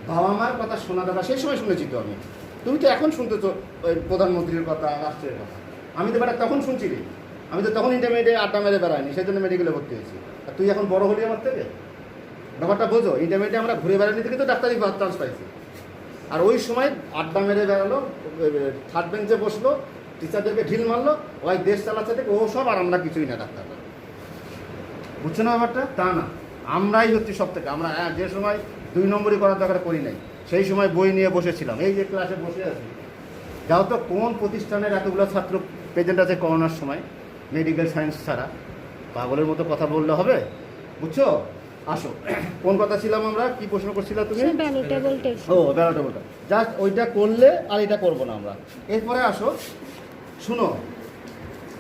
বাবা মার কথা শোনা দাদা, সেই সময় শুনেছি তো আমি। তুমি তো এখন শুনতেছো ওই প্রধানমন্ত্রীর কথা, রাষ্ট্রের কথা। আমি তো বেটা তখন শুনছিলি, আমি তো তখন ইন্টারমিডিয়েটে আড্ডা মেরে বেড়াইনি, সেই জন্য মেডিকেলে ভর্তি হয়েছি। আর তুই এখন বড় হলি আমার থেকে, ব্যাপারটা বোঝো। ইন্টারমিডিয়েটে আমরা ঘুরে বেড়ানি থেকে তো ডাক্তারি চান্স পাইছি। আর ওই সময় আড্ডা মেরে বেড়ালো, থার্ড বেঞ্চে বসলো, টিচারদেরকে ঢিল মারলো, ওই দেশ চালাচ্ছে থেকে ও সব, আর আমরা কিছুই না ডাক্তার। বুঝছো না ব্যাপারটা? তা না, আমরাই হচ্ছি সব থেকে। আমরা যে সময় 2 নম্বরই করার দরকার করি নাই, সেই সময় বই নিয়ে বসেছিলাম, এই যে ক্লাসে বসে আছি। যাও তো কোন প্রতিষ্ঠানের এতগুলো ছাত্র প্রেজেন্ট আছে করোনার সময়, মেডিকেল সায়েন্স ছাড়া? পাগলের মতো কথা বললে হবে? বুঝছো? আসো, কোন কথা ছিলাম আমরা, কি প্রশ্ন করছিলাম তুমি? ভ্যালুটেবল টেস্ট। ও ভ্যালুটেবলটা, জাস্ট ওইটা করলে আর এটা করবো না আমরা। এরপরে আসো, শুনো,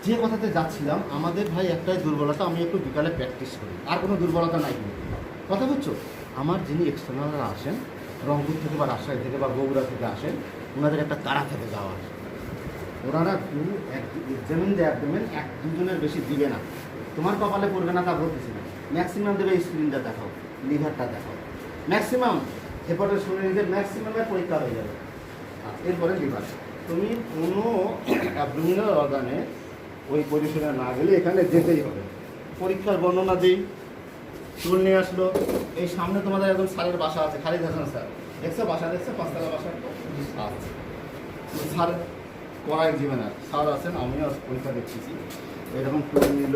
যে কথাতে যাচ্ছিলাম, আমাদের ভাই একটাই দুর্বলতা, আমি একটু বিকালে প্র্যাকটিস করি, আর কোনো দুর্বলতা নাই কিন্তু। কথা বুঝছো? আমার যিনি এক্সটার্নালরা আসেন, রংপুর থেকে বা রাজশাহী থেকে বা বগুড়া থেকে আসেন, ওনাদের একটা তাড়া থেকে যাওয়া, ওনারা একদমেন 1-2 জনের বেশি দিবে না। তোমার কপালে পড়বে না তা বলতেছি না, ম্যাক্সিমাম দেবে স্ক্রিনটা দেখাও, লিভারটা দেখাও, ম্যাক্সিমাম হেপাটাইটিস শরীরে ম্যাক্সিমামের পরীক্ষা হয়ে যাবে। এরপরে লিভার। তুমি কোনো অ্যাবডোমিনাল অর্গানে ওই পজিশনে না গেলে এখানে যেতেই হবে। পরীক্ষার বর্ণনা দিই। চুল নিয়ে আসলো, এই সামনে তোমাদের একদম স্যারের বাসা আছে, খালিদ হাসান স্যার দেখছো, বাসা দেখছো, 5 তলা বাসা আছে। স্যার পড়া এক্সামিনার স্যার আছেন, আমিও পরীক্ষা দেখতেছি। এরকম চুল নিল,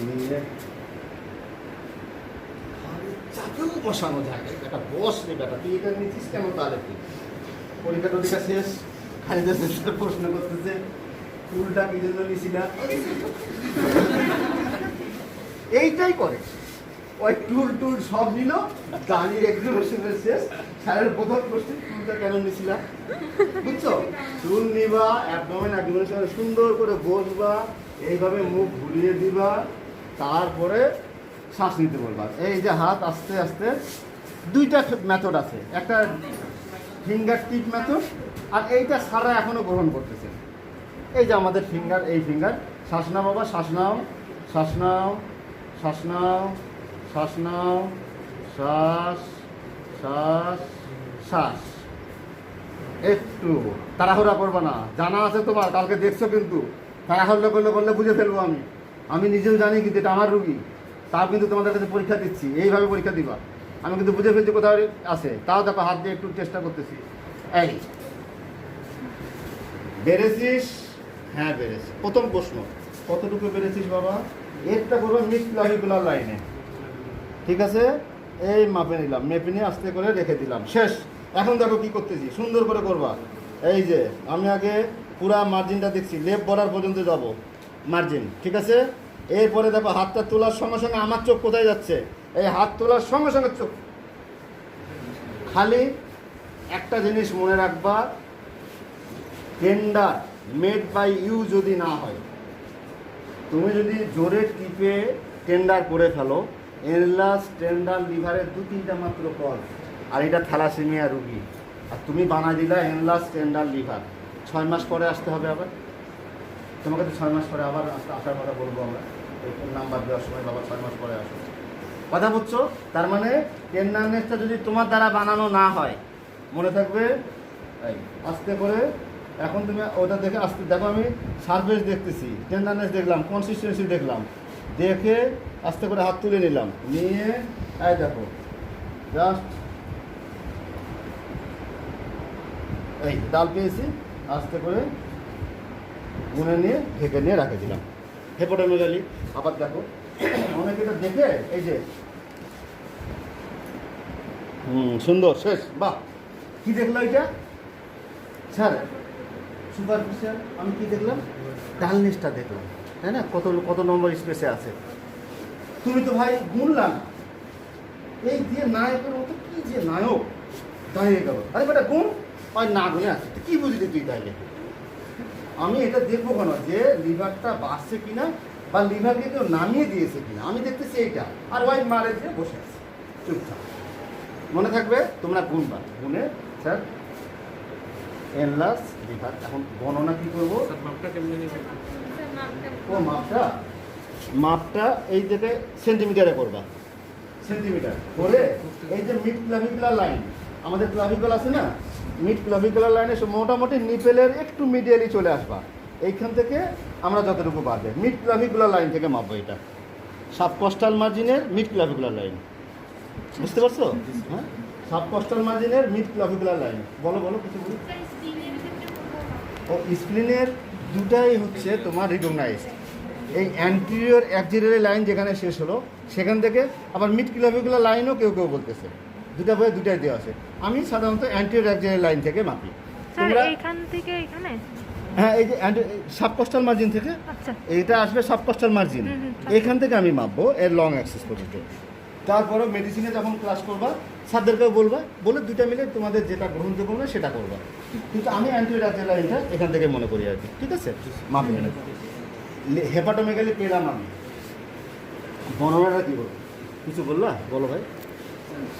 নিয়ে চাকেও বসানো যায়, একটা বস রে বেটা, তুই এটা নিচ্ছিস কেন? তাহলে কি পরীক্ষা টরীক্ষা শেষ, খালিদ হাসান স্যার প্রশ্ন করতেছে চুলটা কি জন্য নিছিলা? এইটাই করে, ওই টুল সব নিল, গাড়ির এক্সিবিশনের শেষ, স্যারের প্রথম প্রশ্ন টুলটা কেন নিছিলা? বুঝছো? চুল নিবা, অ্যাবডোমেন অ্যাবডোমেনের সুন্দর করে বসবা, এইভাবে মুখ ঘুরিয়ে দিবা, তারপরে শ্বাস নিতে বলবা। এই যে হাত আস্তে আস্তে, দুইটা মেথড আছে, একটা ফিঙ্গার টিপ মেথড, আর এইটা সারা এখনো গ্রহণ করতেছে। এই যে আমাদের ফিঙ্গার, এই ফিঙ্গার, শ্বাস নাও বাবা, শ্বাস নাও, শ্বাস নাও, শ্বাস নাও, শ্বাস নাও, শ্বাস, শ্বাস, শ্বাস। একটু তাড়াহুড়া করবে না, জানা আছে তোমার, কালকে দেখছো কিন্তু। তাড়াহুড়া করলে বুঝে ফেলবো আমি নিজেও জানি কিন্তু এটা আমার রুগী, তাও কিন্তু তোমাদের কাছে পরীক্ষা দিচ্ছি, এইভাবে পরীক্ষা দিবা। আমি কিন্তু বুঝে ফেলছি কোথাও আছে, তাও দেখো হাত দিয়ে একটু চেষ্টা করতেছি। এই বেড়েছিস? হ্যাঁ বেড়েছি। প্রথম প্রশ্ন, কতটুকু বেড়েছিস বাবা? একটা করবো মিড ক্লাভিকুলার লাইনে, ঠিক আছে? এই মাপে নিলাম, মেপে নিয়ে আস্তে করে রেখে দিলাম, শেষ। এখন দেখো কি করতেছি, সুন্দর করে করবা। এই যে আমি আগে পুরা মার্জিনটা দেখছি, লেপ বরার পর্যন্ত যাব মার্জিন, ঠিক আছে? এরপরে দেখো হাতটা তোলার সঙ্গে সঙ্গে আমার চোখ কোথায় যাচ্ছে? এই হাত তোলার সঙ্গে সঙ্গে চোখ। খালি একটা জিনিস মনে রাখবা, টেন্ডার মেড বাই ইউ যদি না হয়, তুমি যদি জোরে টিপে টেন্ডার করে ফেলো, এনলাস টেন্ডার লিভারের 2-3টা মাত্র কল, আর এটা থ্যালাসেমিয়া রুগী, আর তুমি বানাই দিলা এনলাস টেন্ডার লিভার। 6 মাস পরে আসতে হবে আবার তোমাকে, তো 6 মাস পরে আবার আসার কথা বলবো আমরা, নাম্বার দেওয়ার সময় বাবা 6 মাস পরে আসো, কথা বুঝছো? তার মানে টেন্ডারনেসটা যদি তোমার দ্বারা বানানো না হয়, মনে থাকবে এই আস্তে করে। এখন তুমি ওটা দেখে আস্তে দেখো, আমি সারফেস দেখতেছি, টেন্ডারনেস দেখলাম, কনসিস্টেন্সি দেখলাম, দেখে আস্তে করে হাত তুলে নিলাম, নিয়ে এই দেখো জাস্ট এই ডাল পেয়েছি, আস্তে করে গুনে নিয়ে ঢেকে নিয়ে রাখে দিলাম। হেপাটোমেগালি আবার দেখো, অনেকে এটা দেখে এই যে সুন্দর, শেষ। বাহ, কি দেখলো এটা স্যার? সুপারফিশিয়াল। আমি কি দেখলাম? ডালনেসটা দেখলাম, তাই না? কত নম্বর স্পেসে আছে। তুমি তো ভাই গুনলা না, এই দিয়ে নায়কের মতো কি যে নায়ক দাঁড়িয়ে গেল। আরে বেটা গুণ, আর না গুনে আছে, কি বুঝলি তুই তাইলে? আমি এটা দেখবো কেন যে লিভারটা বাড়ছে কিনা, বা লিভারকে কেউ নামিয়ে দিয়েছে কিনা, আমি দেখতেছি এইটা। আর ওই মারে দিয়ে বসে আছে চুপচাপ। মনে থাকবে, তোমরা গুনবা, গুনে স্যার এনলাস লিভার। এখন গণনা কি করবো? ও মাপটা এই থেকে সেন্টিমিটারে করবা, সেন্টিমিটার করে এই যে মিড ক্লাভিকুলার লাইন, আমাদের ক্লাভিকুল আছে না, মিড ক্লাভিকুলার লাইনে মোটামুটি নিপেলের একটু মিডিয়ালি চলে আসবা। এইখান থেকে আমরা যতটুকু বাড়বে, মিড ক্লাভিকুলার লাইন থেকে মাপবো। এটা সাবকস্টাল মার্জিনের মিড ক্লাভিকুলার লাইন, বুঝতে পারছো? হ্যাঁ, সাবকস্টাল মার্জিনের মিড ক্লাভিকুলার লাইন। বলো কিছু বলো। ও স্প্লিনের দুটাই হচ্ছে তোমার রিকগনাইজড। এই অ্যান্টিরিয়র অ্যাক্সিলারি লাইন যেখানে শেষ হলো, সেখান থেকে আবার মিড ক্লাভিকুলার লাইনও কেউ বলতেছে, দুটা বইয়ে দুটাই দেওয়া আছে। আমি সাধারণত অ্যান্টিরিয়র অ্যাক্সিলারি লাইন থেকে মাপি। এখান থেকে এখানে, হ্যাঁ, এই যে সাবকস্টাল মার্জিন থেকে, আচ্ছা এটা আসবে সাবকস্টাল মার্জিন, এখান থেকে আমি মাপবো এর লং অ্যাক্সিস পর্যন্ত। তারপরে মেডিসিনে যখন ক্লাস করবা, স্যারদেরকেও বলবা, বলে দুইটা মিলে তোমাদের যেটা গ্রহণযোগ্য মনে সেটা করবা। কিন্তু আমি অ্যান্টিরিয়র অ্যাক্সিলারি লাইনটা এখান থেকে মনে করি আর কি, ঠিক আছে? মাপি না। হেপাটোমেগালি পেলাম আমি, বর্ণনাটা কী বলবো? কিছু বললা? বলো ভাই।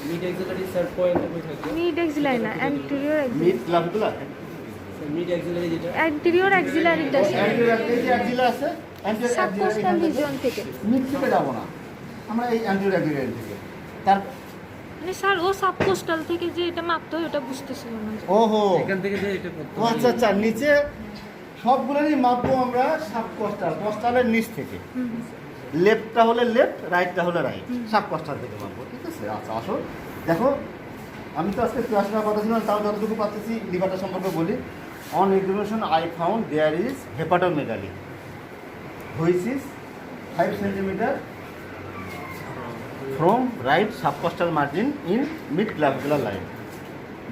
মিড অ্যাক্সিলারি স্যার পয়েন্ট কই থাকে? মিড অ্যাক্সিলারি না, anterior mid clavicular, mid axillary যেটা অ্যান্টেরিয়র অ্যাক্সিলারিটা অ্যান্টিরিয়র অ্যাক্সিলারি আছে, অ্যান্টিরিয়র সাবকস্টাল রিজিয়ন থেকে। মিড থেকে যাবো না আমরা, এই অ্যান্টিরিয়র অ্যাক্সিলারি থেকে। তার মানে স্যার ও সাব কোস্টাল থেকে যে এটা মাপতে হয় ওটা বুঝতেছিল না। ওহো, এখান থেকে যে এটা করতে ও আচ্ছা আচ্ছা, নিচে সবগুলোরই মাপবো আমরা সাব কোস্টাল, কোস্টালের নিচ থেকে। লেফটটা হলে লেফট, রাইটটা হলে রাইট, সাব কোস্টাল থেকে মাপবো, ঠিক আছে? আচ্ছা আসো, দেখো আমি তো আজকে ক্লাস নেওয়ার কথা ছিল না, তাও যতটুকু পাচ্ছি লিভারটা সম্পর্কে বলি। On examination I found there is hepatomegaly which is 5 centimetre from right subcostal margin in mid clavicular line.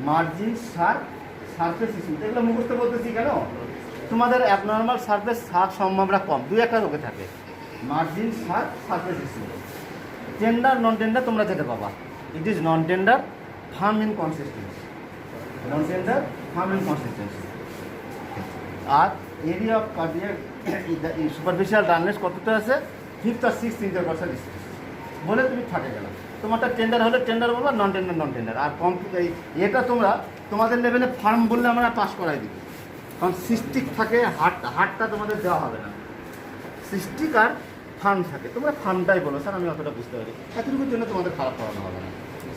Margin surface issue, এগুলো মুখস্থ বলতেছি কেন? তোমাদের অ্যাবনর্মাল সারফেস সম্ভাবনা কম, 2-1টা রোগে থাকে। Margin surface issue, tender non tender তোমরা যেতে পাবা। It is non tender firm in consistency, non tender firm in consistency. আর area of cardiac superficial dullness কতটা আছে? 5th আর 6th ইন্টারভার্সাল স্পেস বলে তুমি থাকে গেলাম। তোমারটা টেন্ডার হলে টেন্ডার বলবা, নন টেন্ডার নন টেন্ডার। আর এটা তোমরা তোমাদের লেভেলে ফার্ম বললে আমরা পাস করাই দিই, কারণ সিস্টিক থাকে, হার্টটা তোমাদের দেওয়া হবে না। সিস্টিক আর ফার্ম থাকে, তোমরা ফার্মটাই বলো স্যার, আমি অতটা বুঝতে পারি, এতটুকুর জন্য তোমাদের খারাপ করানো হবে না।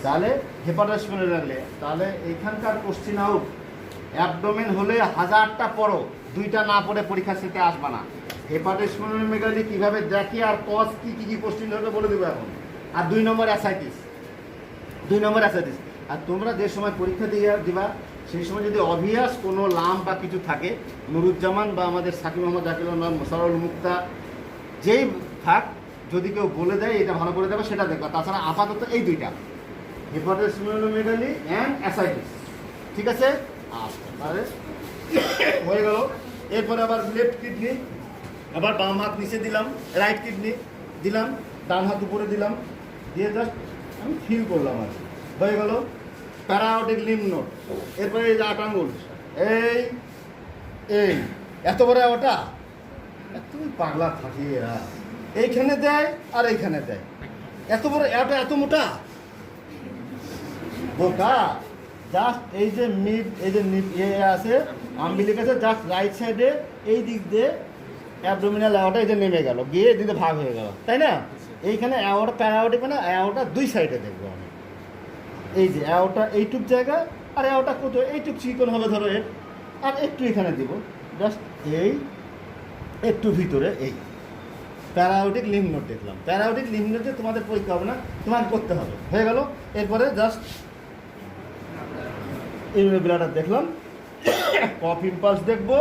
তাহলে হেপাটাইটিস শুনে রাখলে, তাহলে এইখানকার কোশ্চিন আউট, অ্যাবডোমেন হলে 1000টা পড়ো, 2টা না পড়ে পরীক্ষা সেটে আসবা না। হেপাটাইটিস মেগালি কীভাবে দেখে আর কজ কী কোশ্চিন হবে বলে দেবো এখন। আর 2 নম্বর অ্যাসাইটিস, 2 নম্বর অ্যাসাইটিস। আর তোমরা যে সময় পরীক্ষা দিয়ে দিবা সেই সময় যদি অবভিয়াস কোনো লাম বা কিছু থাকে, নুরুজ্জামান বা আমাদের সাকিব মোহাম্মদ জাকিরুল নাম মোশাররুল মুক্তা যেই থাক, যদি কেউ বলে দেয় এটা ভালো করে দেবে সেটা দেখবা। তাছাড়া আপাতত এই 2টা, হেপাটাইটিস মেগালি অ্যান্ড অ্যাসাইটিস, ঠিক আছে? আচ্ছা, তাহলে হয়ে গেল। এরপরে আবার লেফট কিডনি, আবার বাম হাত নিচে দিলাম, রাইট কিডনি দিলাম, ডান হাত উপরে দিলাম, দিয়ে জাস্ট আমি ফিল করলাম আর হয়ে গেল। প্যারাওটিক লিম্ফ নোড, এরপরে এই যে 8 আঙুল, এই এত বড় ওটা, তুমি পাগলা থাকি এরা, এইখানে দেয় আর এইখানে দেয়, এত বড় এটা, এত মোটা বোকা। জাস্ট এই যে মিড, এই যে আছে আম্বিলিক আছে, জাস্ট রাইট সাইডে এই দিক দিয়ে অ্যাবডোমিনাল অ্যাওয়াটা এই যে নেমে গেল, গিয়ে দিতে ভাগ হয়ে গেল, তাই না? এইখানে অ্যাওয়াটা প্যারাওটিক মানে অ্যাওয়াটা 2 সাইডে দেখবো আমি, এই যে অ্যাওয়াটা এইটুক জায়গা, আর অ্যাওয়াটা কত এইটুক চিকন হবে ধরো এর, আর একটু এখানে দিব, জাস্ট এই একটু ভিতরে এই প্যারাওটিক লিম্ফ নোড দেখলাম। প্যারাওটিক লিম্ফ নোডে তোমাদের পরীক্ষা হবে না, তোমাকে করতে হবে, হয়ে গেল। এরপরে জাস্ট ইউরিনারি দেখলাম, কফ ইম্পালস দেখবো,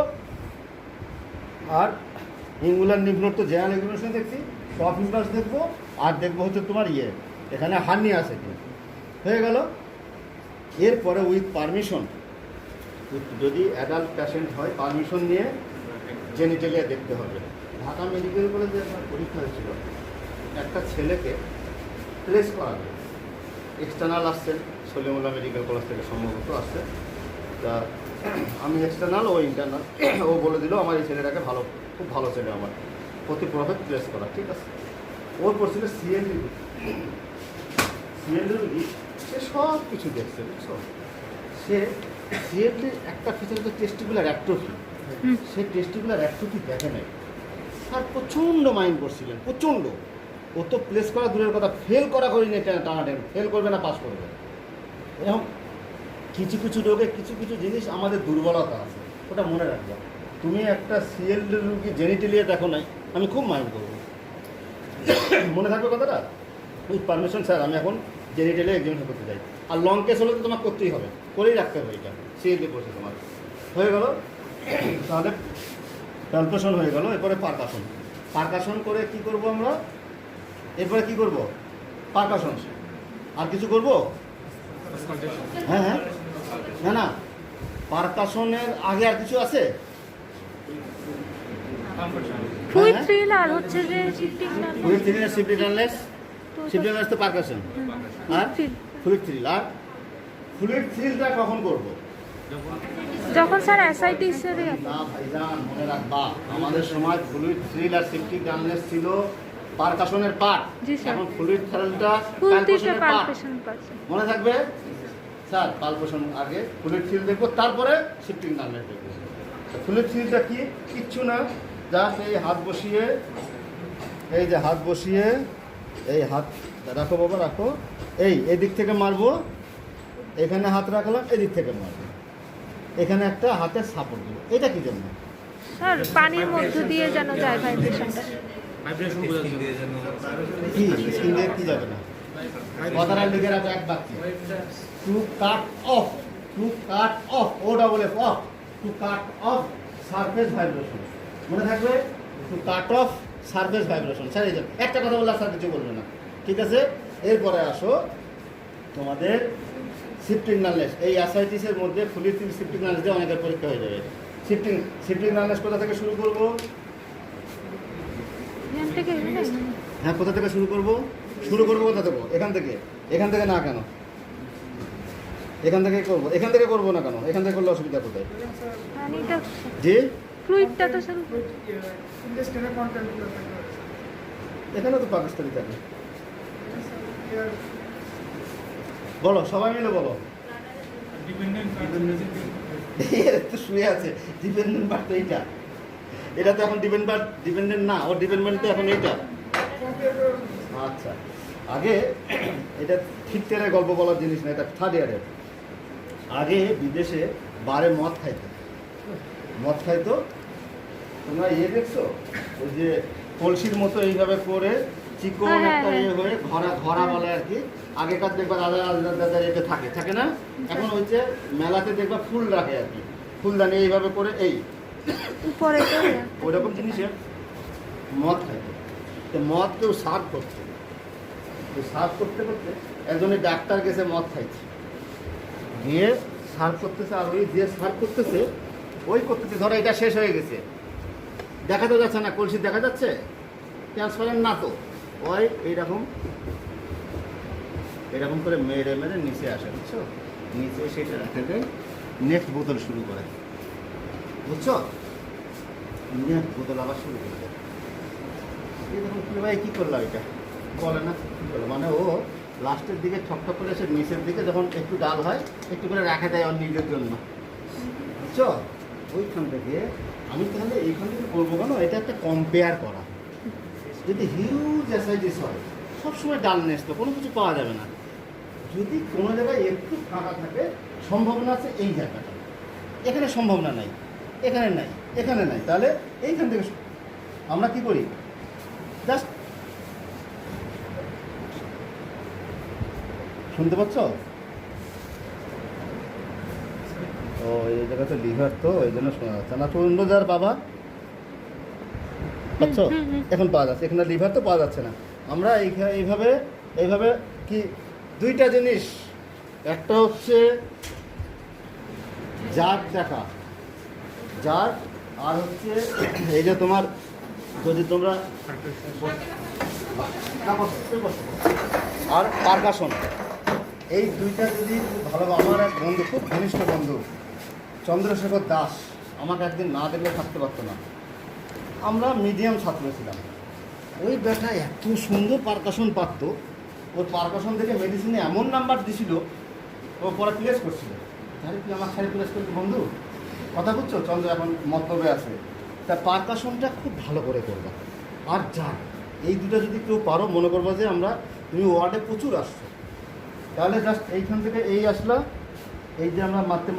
আর ইঙ্গুলার লিম্ফ নোড তো জেনারেল এক্সামিনেশন দেখছি, কফ ইম্পালস দেখবো, আর দেখবো হচ্ছে তোমার এখানে হার্নি আছে কি, হয়ে গেল। এরপরে উইথ পারমিশন, যদি অ্যাডাল্ট পেশেন্ট হয় পারমিশন নিয়ে জেনিটালিয়া দেখতে হবে। ঢাকা মেডিকেল কলেজে একটা পরীক্ষা হয়েছিল, একটা ছেলেকে প্লেস করা যায়, এক্সটার্নাল আসছেন সলিমুল্লাহ মেডিকেল কলেজ থেকে সম্ভবত আসছে, তা আমি এক্সটার্নাল ও ইন্টারনাল, ও বলে দিল আমার এই ছেলেটাকে ভালো, খুব ভালো ছেলে আমার, প্রতি প্রভাবে প্লেস করা, ঠিক আছে? ওর পড়ছিল সিএনডি, সে সব কিছু দেখছে, বুঝছো? সে সিএনডি একটা ফিচার হচ্ছে টেস্টিকুলার অ্যাট্রোফি, সে টেস্টিকুলার অ্যাট্রোফি দেখে নাই, স্যার প্রচণ্ড মাইন্ড করছিলেন, প্রচণ্ড। ও তো প্লেস করা দূরের কথা, ফেল করা করিনি, টানাটানি ফেল করবে না পাস করবে। এরকম কিছু কিছু রোগে কিছু কিছু জিনিস আমাদের দুর্বলতা আছে, ওটা মনে রাখবে। তুমি একটা সিএলডি রোগী জেনিটালিয়া দেখো নাই, আমি খুব মাইন্ড করবো, মনে থাকবে কথাটা। উইথ পারমিশন স্যার আমি এখন জেনিটালিয়া এক্সামিনেশন করতে চাই, আর লং কেস হলে তো তোমাকে করতেই হবে, করেই রাখতে হবে, এটা সিএলডি করছে তোমার, হয়ে গেল। তাহলে প্যালপেশন হয়ে গেল। এরপরে পারকাশন, পারকাশন করে কি করব আমরা? এরপরে কি করব? পারকাশন, আর কিছু করব? হ্যাঁ হ্যাঁ, না না, পারকাশনের আগে আর কিছু আছে? ফ্লুইড থ্রিল আর হচ্ছে যে শিফটিং নার্ভ, ফ্লুইড থ্রিল আর শিফটিং নার্ভলেস, শিফটিং নার্ভলেস তো পারকাশন, আর ফ্লুইড থ্রিল। আর ফ্লুইড থ্রিলটা কখন করব? যখন স্যার অ্যাসাইটিস এর না ভাইজান, মনে রাখবা আমাদের সময় ফ্লুইড থ্রিল আর শিফটিং নার্ভলেস ছিল পারকাশনের পার্ট, এখন ফ্লুইড থ্রিলটা পালপেশনের পার্ট, মনে থাকবে স্যার। পালপেশন আগে ফ্লুইড থ্রিল দেখবো, তারপরে শিফটিং নার্ভলেস দেখবো। ফ্লুইড থ্রিলটা কি? কিচ্ছু না, জাস্ট এই হাত বসিয়ে, এই যে হাত বসিয়ে, এই হাত রাখো বাবা রাখো। এই দিক থেকে মারবো, এখানে হাত রাখলাম, এদিক থেকে মারবো, এখানে একটা হাতের সাপোর্ট দেবো। এটা কি জন্য? স্যার পানির মধ্য দিয়ে যেন যায় ভাইব্রেশনটা। ভাইব্রেশন বোঝার জন্য। কি স্কিন দিয়ে কি যাবে না? কথাটা লিখে রাখো এক বাক্যে। To cut off, to cut off, O double F off, to cut off surface vibration. মনে থাকবে, to cut off surface vibration. Sir এই একটা কথা বললে স্যার কিছু বলবে না, ঠিক আছে? এরপরে আসো তোমাদের শিফটিং নালনেস। এই অ্যাসাইটিসের মধ্যে ফুলি শিফটিং নালনেস দিয়ে অনেকের পরীক্ষা হয়ে যাবে। শিফটিং নালনেস কোথা থেকে শুরু করব? এখান থেকে হ্যাঁ, কোথা থেকে শুরু করব? শুরু করবো কোথা থেকে? এখান থেকে। এখান থেকে না কেন? এখান থেকে করবো। এখান থেকে করবো না কেন? এখান থেকে করলে অসুবিধা কোথায়? পানিটা জি, ফ্লুইডটা তো স্যার এখানে তো পাকিস্তানি থাকে। বলো, সবাই মিলে বলো। তো শুয়ে আছে, ডিপেন্ডেন্ট পার্ট তো এইটা। এটা তো এখন ডিপেন্ডেন্ট না, ওর ডিপেন্ডেন্ট তো এখন এইটা। আচ্ছা, আগে এটা ঠিক তেরে গল্প বলার জিনিস না, এটা থার্ড ইয়ারের। আগে বিদেশে বারে মদ খাইতো। তোমরা দেখছো ওই যে কলসির মতো এইভাবে করে চিকন একটা হয়ে ঘরা বলে আর কি। আগেকার দেখবা দাদা এটা থাকে না? এখন হচ্ছে মেলাতে দেখবা ফুল রাখে আর কি, ফুলদানি এইভাবে করে এই উপরে তো ওইরকম জিনিসের মদ খাইতো। তো মদ কেউ সার্ভ করছে, সার্ভ করতে একজনের ডাক্তার গেছে মদ খাইছে, গিয়ে সার্ভ করতেছে, আর ওই যে সার্ভ করতেছে ধরো এটা শেষ হয়ে গেছে, দেখা তো যাচ্ছে না, কলসি দেখা যাচ্ছে, ট্রান্সপারেন্ট না তো, ওই এইরকম করে মেরে নিচে আসে, বুঝছো? নিচে সেটা থেকে নেক্সট বোতল শুরু করে, বুঝছো? নেক্সট বোতল আবার শুরু করে দেয়। এরকম কি ভাই কী করলাম এটা বলে না, কী করলো মানে ও লাস্টের দিকে ঠকঠক করে এসে নিচের দিকে যখন একটু ডাল হয় একটু করে রাখা দেয় ওর নিজের জন্য, বুঝছো? ওইখান থেকে আমি তাহলে এইখান থেকে করবো কেন? এটা একটা কম্পেয়ার করা। যদি হিউজ অ্যাসাইটিস হয় সবসময় ডালনেস তো কোনো কিছু পাওয়া যাবে না। যদি কোনো জায়গায় একটু ফাঁকা থাকে সম্ভাবনা আছে এই জায়গাটা, এখানে সম্ভাবনা নাই, এখানে নাই, এখানে নাই, তাহলে এইখান থেকে আমরা কি করি? জাস্ট শুনতে পাচ্ছ? ও এই জায়গা তো লিভার, তো এই জন্য শোনা যাচ্ছে না। তো অন্য যার বাবা পাচ্ছ, এখন পাওয়া যাচ্ছে, এখানে লিভার তো পাওয়া যাচ্ছে না। আমরা এইভাবে কি দুইটা জিনিস, একটা হচ্ছে জার দেখা, জার, আর হচ্ছে এই যে তোমার যদি তোমরা আর পারকাশন, এই দুইটা যদি ভালো। আমার এক বন্ধু, খুব ঘনিষ্ঠ বন্ধু, চন্দ্রশেখর দাস, আমাকে একদিন না দেখলে থাকতে পারতো না। আমরা মিডিয়াম ছাত্র ছিলাম। ওই ব্যাটা এত সুন্দর পারকাশন পারত, ওর পারকাশন থেকে মেডিসিনে এমন নাম্বার দিছিল, ও পরে প্লেস করছিল। তাহলে কি আমার সারি প্লেস করছি বন্ধু? কথা বুঝছো? চন্দ্র এখন মতলবে আছে, তা পারকাশনটা খুব ভালো করে করবা। আর যাক, এই দুটো যদি কেউ পারো, মনে করবো যে তুমি ওয়ার্ডে প্রচুর আসছো, তাহলে জাস্ট এইখান থেকে এই আসলা, এই যে আমরা মারতে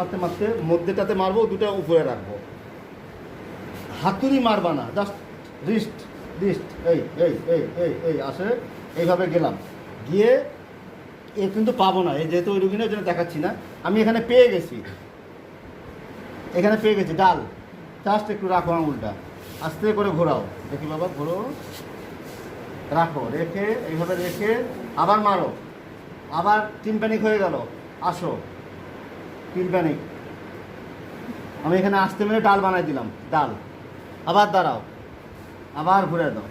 মধ্যেটাতে মারবো, দুটো উপরে রাখবো, হাতুড়ি মারবা না, জাস্ট রিস্ট এই আসে, এইভাবে গেলাম, গিয়ে এ কিন্তু পাবো না, এই যেহেতু ওই রুগীনের জন্য দেখাচ্ছি না, আমি এখানে পেয়ে গেছি, ডাল, জাস্ট একটু রাখো আঙুলটা, আস্তে করে ঘোরাও, দেখি বাবা ঘোরো, রাখো, রেখে এইভাবে রেখে আবার মারো, আবার টিম্প্যানিক হয়ে গেল, আসো টিম্প্যানিক, আমি এখানে আসতে মেরে ডাল বানাই দিলাম, ডাল, আবার দাঁড়াও, আবার ঘুরে দাও,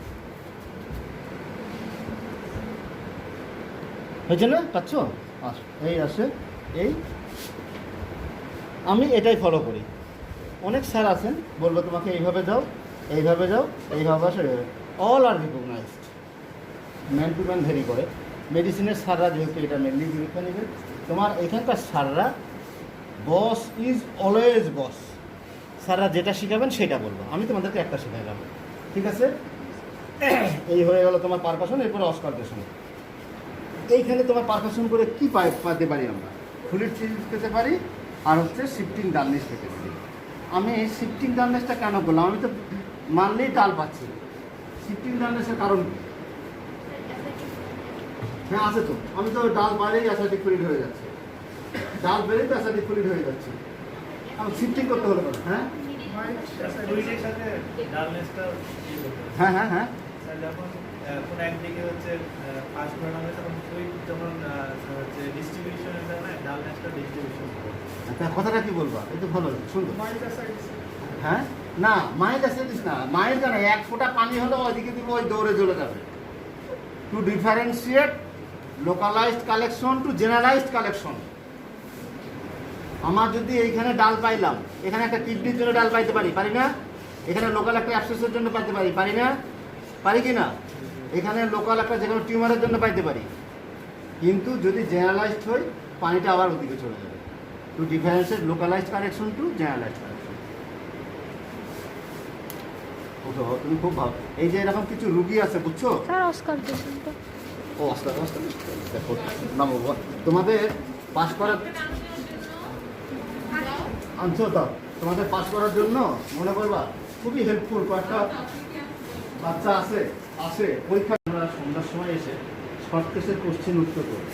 হয়েছে না? পাচ্ছ? এই আসে, এই আমি এটাই ফলো করি। অনেক স্যার আছেন, বলবো তোমাকে এইভাবে যাও, এইভাবে আসে, all are recognized, man to man vary করে। মেডিসিনের স্যাররা যেহেতু এটা মেনলি পরীক্ষা নেবে, তোমার এখানকার স্যাররা বস ইজ অলওয়েজ বস, স্যাররা যেটা শেখাবেন সেটা বলবো, আমি তোমাদেরকে একটা শেখাইলাম, ঠিক আছে? এই হয়ে গেল তোমার পারকাশন, এরপরে অস্কারটেশন। এইখানে তোমার পারকাশন করে কি পাতে পারি আমরা, ফ্লুইড চেঞ্জ পেতে পারি, আর হচ্ছে শিফটিং ডালনেস পেতে পারি। আমি এই শিফটিং ডালনেসটা কেন করলাম, আমি তো মানলেই ডাল পাচ্ছি। শিফটিং ডালনেসের কারণ কি? হ্যাঁ আছে তো, আমি তো ডাল বাড়লেই অ্যাসাইটিক ফ্লুইড হয়ে যাচ্ছে, ডাল বেড়েই তো অ্যাসাইটিক ফ্লুইড হয়ে যাচ্ছে, আমি শিফটিং করতে হলো কেন? হ্যাঁ ফ্লুইডের সাথে ডালনেসটা হ্যাঁ হ্যাঁ হ্যাঁ যখন কোন একদিকে হচ্ছে পাস করানো হবে তখন ফ্লুইড যখন হচ্ছে ডিস্ট্রিবিউশনের জন্য ডালনেসটা ডিস্ট্রিবিউশন করে। আচ্ছা কথাটা কি বলবা, এই তো ভালো সুন্দর। হ্যাঁ না মায়ের কাছে দিস না, মায়ের জানা এক ফোঁটা পানি হলো ওইদিকে দিব, ওই দৌড়ে চলে যাবে। To differentiate localized collection to generalized collection. আমার যদি এইখানে ডাল পাইলাম, এখানে একটা কিডনির জন্য ডাল পাইতে পারি, পারি না? এখানে লোকাল একটা অ্যাবসেসের জন্য পাইতে পারি, পারি না? পারি কি না? এখানে লোকাল একটা যে কোনো টিউমারের জন্য পাইতে পারি, কিন্তু যদি জেনারেলাইজড হয় পানিটা আবার ওদিকে চলে যাবে। To differentiate localized collection to generalized collection. তুমি খুব ভালো। এই যে এরকম কিছু রুগী আছে বুঝছো? স্যার অস্কার পেশেন্টটা ও আস্তে আস্তে দেখো নামো বাবা। তোমাদের পাস করার আনছো তো, তোমাদের পাস করার জন্য মনে করবা খুবই হেল্পফুল। কয়েকটা বাচ্চা আসে পরীক্ষা, আমরা সন্ধ্যার সময় এসে শর্ট কেসের কোশ্চেন উত্তর করবো,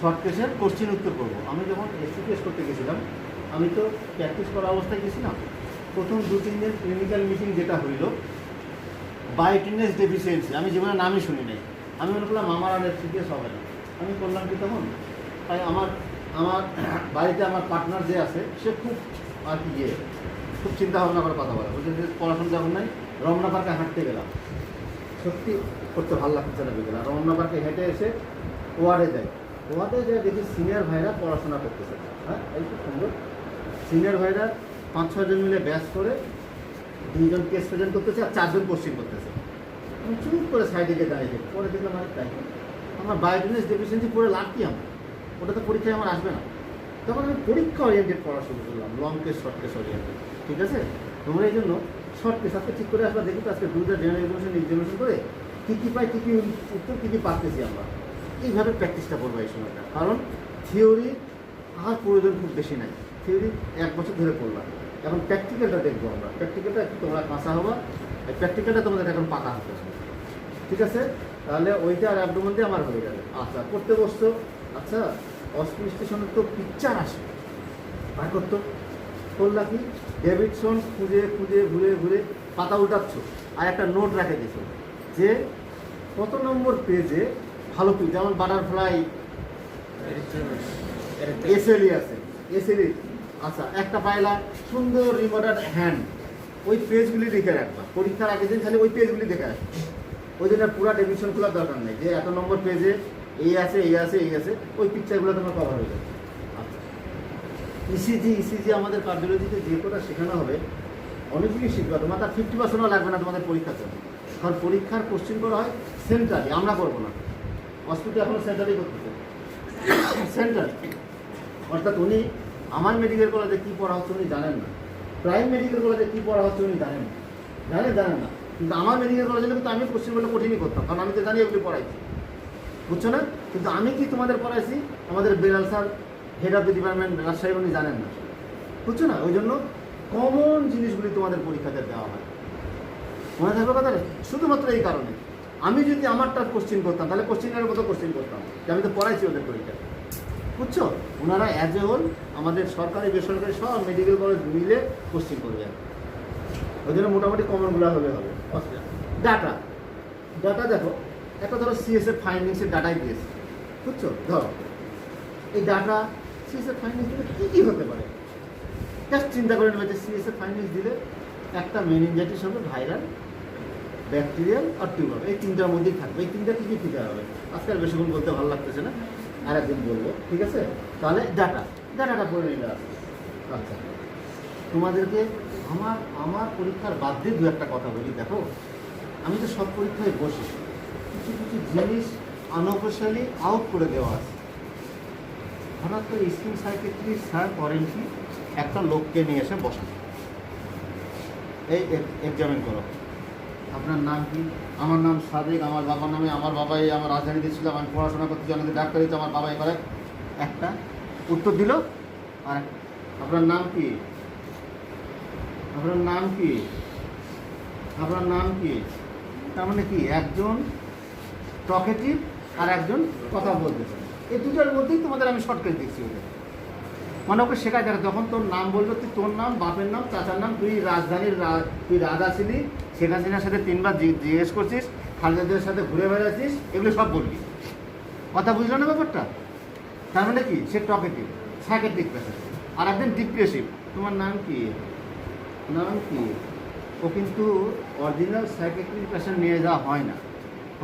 শর্ট কেসের কোশ্চেন উত্তর করবো। আমি যখন এসিপিএস করতে গেছিলাম, আমি তো প্র্যাকটিস করা অবস্থায় গেছিলাম, প্রথম 2-3 দিন ক্লিনিক্যাল মিটিং যেটা হইল বায়োটিনেস ডেফিসিয়েন্সি, আমি জীবনে নামই শুনি নাই। আমি মনে করলাম আমার আর এসিপিএস হবে না। আমি করলাম কি তখন, তাই আমার বাড়িতে আমার পার্টনার যে আছে সে খুব আর কি খুব চিন্তা ভাবনা করে কথা বলে, বলছে যে পড়াশোনা যখন নাই রমনা পার্কে হাঁটতে গেলাম, সত্যি করতে ভালো লাগছে না বিকেল। আর রমনা পার্কে হেঁটে এসে ওয়ার্ডে যায় দেখি সিনিয়র ভাইরা পড়াশোনা করতেছে। হ্যাঁ এই খুব সুন্দর, সিনিয়র ভাইরা 5-6 জন মিলে ব্যাচ করে 2 জন কেস প্রেজেন্ট করতেছে আর 4 জন কোশ্চিন করতেছে। আমি চুপ করে সাইডে গিয়ে দাঁড়িয়ে পরে দেখলাম আর তাই আমার বায়োটিনেস ডেফিসিয়েন্সি পড়ে লাভ কি আমার, ওটা তো পরীক্ষায় আমার আসবে না। তখন আমি পরীক্ষা ওরিয়েন্টেড পড়া শুরু করলাম, long case short case oriented. ঠিক আছে, তোমরা এই জন্য শর্ট কেস আজকে ঠিক করে আসবা, দেখি তো আজকে 2টা জেনারেল এক্সামিনেশন করে কী পাই, কী উত্তর কী পারতেছি আমরা। এইভাবে প্র্যাকটিসটা করবো এই সময়টা, কারণ থিওরি আর প্রয়োজন খুব বেশি নাই। থিওরি 1 বছর ধরে করলাম, এখন প্র্যাকটিক্যালটা দেখবো আমরা। প্র্যাকটিক্যালটা একটু তোমরা কাঁচা হবা, এই প্র্যাকটিক্যালটা তোমাদের এখন পাকা হতে হবে। ঠিক আছে, তাহলে ওইটা আর অ্যাবডোমেন দিয়ে আমার হয়ে যাবে। আচ্ছা করতে বসছো, আচ্ছা অস্পিস্টেশনের তো পিকচার আসে, বার করতো করলা কি ডেভিডসন খুঁজে ঘুরে পাতা উল্টাচ্ছ আর একটা নোট রেখে দিছো যে কত নম্বর পেজে ভালো পিক, যেমন বাটারফ্লাই এসএলই আছে, এসএলই আচ্ছা একটা পাইলা সুন্দর রিমোটার হ্যান্ড, ওই পেজগুলি লিখে রাখবা। পরীক্ষার আগের দিন খালি ওই পেজগুলি দেখে রাখবা, ওই জন্য পুরো ডেভিশন খোলার দরকার নেই যে এত নম্বর পেজে এই আছে, ওই পিকচারগুলো তোমার কভার হয়ে যাবে। আচ্ছা ইসিজি আমাদের কার্ডিওলজিতে যে কোটা শেখানো হবে অনেকগুলি শিখবে, তোমার তার 50%ও লাগবে না তোমাদের পরীক্ষার জন্য, কারণ পরীক্ষার কোশ্চেন করা হয় সেন্ট্রালি, আমরা করবো না। হসপিটাল এখনো সেন্ট্রালি করতেছে, সেন্ট্রালি অর্থাৎ উনি আমার মেডিকেল কলেজে কী পড়া হচ্ছে উনি জানেন না, প্রাইম মেডিকেল কলেজে কী পড়া হচ্ছে উনি জানেন না, কিন্তু আমার মেডিকেল কলেজে কিন্তু আমি কোশ্চেনগুলো কঠিনই করতাম, কারণ আমি তো জানি এগুলি পড়াইছি, বুঝছো না? কিন্তু আমি কি তোমাদের পড়াইছি, আমাদের Belal sir head of the department Rajshahi উনি জানেন না, বুঝছো না? ওই জন্য কমন জিনিসগুলি তোমাদের পরীক্ষাতে দেওয়া হয়, মনে থাকবে কথা। শুধুমাত্র এই কারণে আমি যদি আমারটা কোশ্চেন করতাম তাহলে কোশ্চেনের মতো কোশ্চেন করতাম, যে আমি তো পড়াইছি ওদের পরীক্ষা, বুঝছো? ওনারা অ্যাজ এ হোল আমাদের সরকারি বেসরকারি সব মেডিকেল কলেজ মিলে কোশ্চেন করবে, ওই জন্য মোটামুটি কমনগুলো হবে। ডাটা দেখো, একটা ধরো সিএসএফ ফাইন্ডিংসের ডাটাই দিয়েছে, বুঝছো? ধরো এই ডাটা সিএসএফ ফাইন্ডিংস দিলে কী হতে পারে, জাস্ট চিন্তা করে নেবে যে সিএসএফ ফাইন্ডিংস দিলে একটা মেনিনজাইটিস হবে, ভাইরাল, ব্যাকটেরিয়াল আর টিউমার, এই 3টার মধ্যেই থাকবে। এই 3টা কী ফিচার হবে আজকাল বেশিক্ষণ বলতে ভালো লাগতেছে না, আর একদিন বলবো, ঠিক আছে? তাহলে ডাটাটা পড়ে নিলে আসবে। আচ্ছা তোমাদেরকে আমার পরীক্ষার বাদ দিয়ে 2-1টা কথা বলি। দেখো আমি তো সব পরীক্ষায় বসি, কিছু জিনিস আনঅফিশিয়ালি আউট করে দেওয়া আছে। হঠাৎ করে স্কিন সাইকেট্রি স্যার করেন কি, একটা লোককে নিয়ে এসে বসান, এই এক্সামিন করো, আপনার নাম কি? আমার নাম সাদেক, আমার বাবার নামে, আমার বাবাই আমার রাজধানীতে ছিল, আমি পড়াশোনা করতে জানাতে ডাক্তারি তো আমার বাবাই করে। একটা উত্তর দিল। আর আপনার নাম কি? আপনার নাম কি? আপনার নাম কি? তার মানে কি, একজন টকেটিভ আর একজন কথা বলতে পারে। এই দুটোর মধ্যেই তোমাদের আমি শর্টকাট দিচ্ছি ওদের। মানে ওকে শেখায় যারা, যখন তোর নাম বললো, তুই তোর নাম, বাপের নাম, চাচার নাম, তুই রাজধানীর তুই রাজা ছিলি, শেখ হাসিনার সাথে 3 বার জিজ্ঞেস করছিস, খালেদাদের সাথে ঘুরে বেড়াচ্ছিস, এগুলো সব বলবি। কথা বুঝলো না ব্যাপারটা? তার মানে কি, সে টকেটিভ, সাইকেট্রিক পেশেন্ট, আর একজন ডিপ্রেসিভ। তোমার নাম কি? নাম কি? ও কিন্তু অরিজিনাল সাইকেট্রিক পেশেন্ট নিয়ে যাওয়া হয় না,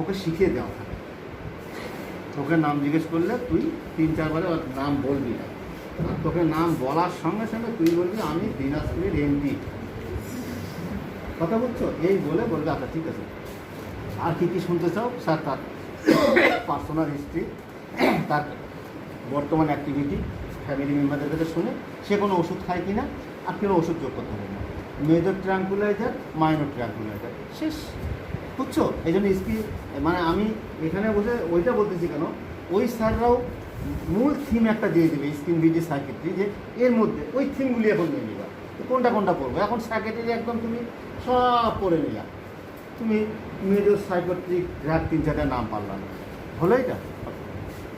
ওকে শিখিয়ে দেওয়া হয়। তোকে নাম জিজ্ঞেস করলে তুই 3-4 বারে ওর নাম বলবি না, আর তোকে নাম বলার সঙ্গে সঙ্গে তুই বলবি আমি দিনাজপুরের এমপি। কথা বলছো? এই বলে বলবে আচ্ছা ঠিক আছে, আর কী কী শুনতে চাও স্যার? তার পার্সোনাল হিস্ট্রি, তার বর্তমান অ্যাক্টিভিটি, ফ্যামিলি মেম্বারদের কাছে শুনে সে কোনো ওষুধ খায় কি না, আর কেউ ওষুধ যোগ করতে হবে না। মেজর ট্রাঙ্কুলাইজার, মাইনর ট্রাঙ্কুলাইজার, শেষ। বুঝছো? এই জন্য মানে আমি এখানে বসে ওইটা বলতেছি কেন, ওই স্যাররাও মূল থিম একটা দিয়ে দেবে স্কিন ভিজি সাইকেট্রি, যে এর মধ্যে ওই থিমগুলি এখন নিয়ে নিবা, কোনটা কোনটা পড়বো। এখন সাইকেট্রি একদম তুমি সব পড়ে নিলা, তুমি মেজর সাইকেট্রিক ড্রাগ 3-4টা নাম পারলাম, হলো এটা?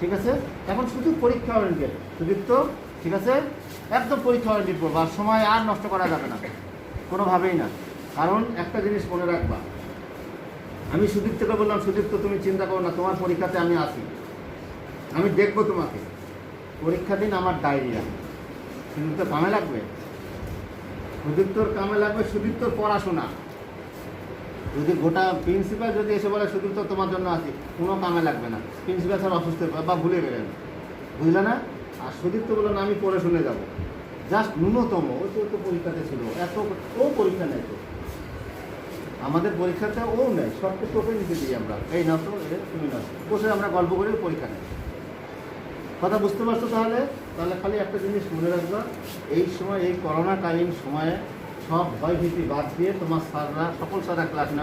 ঠিক আছে, এখন শুধু পরীক্ষা ওরিয়েন্টেড সুদীপ্ত, ঠিক আছে? একদম পরীক্ষা ওরিয়েন্টেড পড়বো, আর সময় আর নষ্ট করা যাবে না কোনোভাবেই না। কারণ একটা জিনিস মনে রাখবা, আমি সুদীপ্তকে বললাম, সুদীপ্ত তুমি চিন্তা করো না, তোমার পরীক্ষাতে আমি আসি, আমি দেখবো তোমাকে। পরীক্ষা দিন আমার ডায়রিয়া, সুদীপ্ত কামে লাগবে, সুদীপ্তর কামে লাগবে সুদীপ্তর পড়াশোনা। যদি গোটা প্রিন্সিপাল যদি এসে বলে সুদীপ্ত তোমার জন্য আসি, কোনো কামে লাগবে না, প্রিন্সিপাল স্যার অসুস্থ বা ভুলে গেলেন, বুঝলে না? আর সুদীপ্ত বললো না আমি পড়ে শুনে যাবো, জাস্ট ন্যূনতম ওই তো পরীক্ষাতে ছিল, এত ও পরীক্ষা নেই তো, আমাদের পরীক্ষাটা ও নেয়, সবকে তোকে নিতে দিই আমরা, এই না তো তুমি না, বসে আমরা গল্প করে পরীক্ষা নেই। কথা বুঝতে পারছো? তাহলে খালি একটা জিনিস মনে রাখবা, এই সময়, এই করোনাকালীন সময়ে সব ভয় ভীতি বাদ দিয়ে তোমার স্যাররা, সকল স্যাররা ক্লাস নেওয়া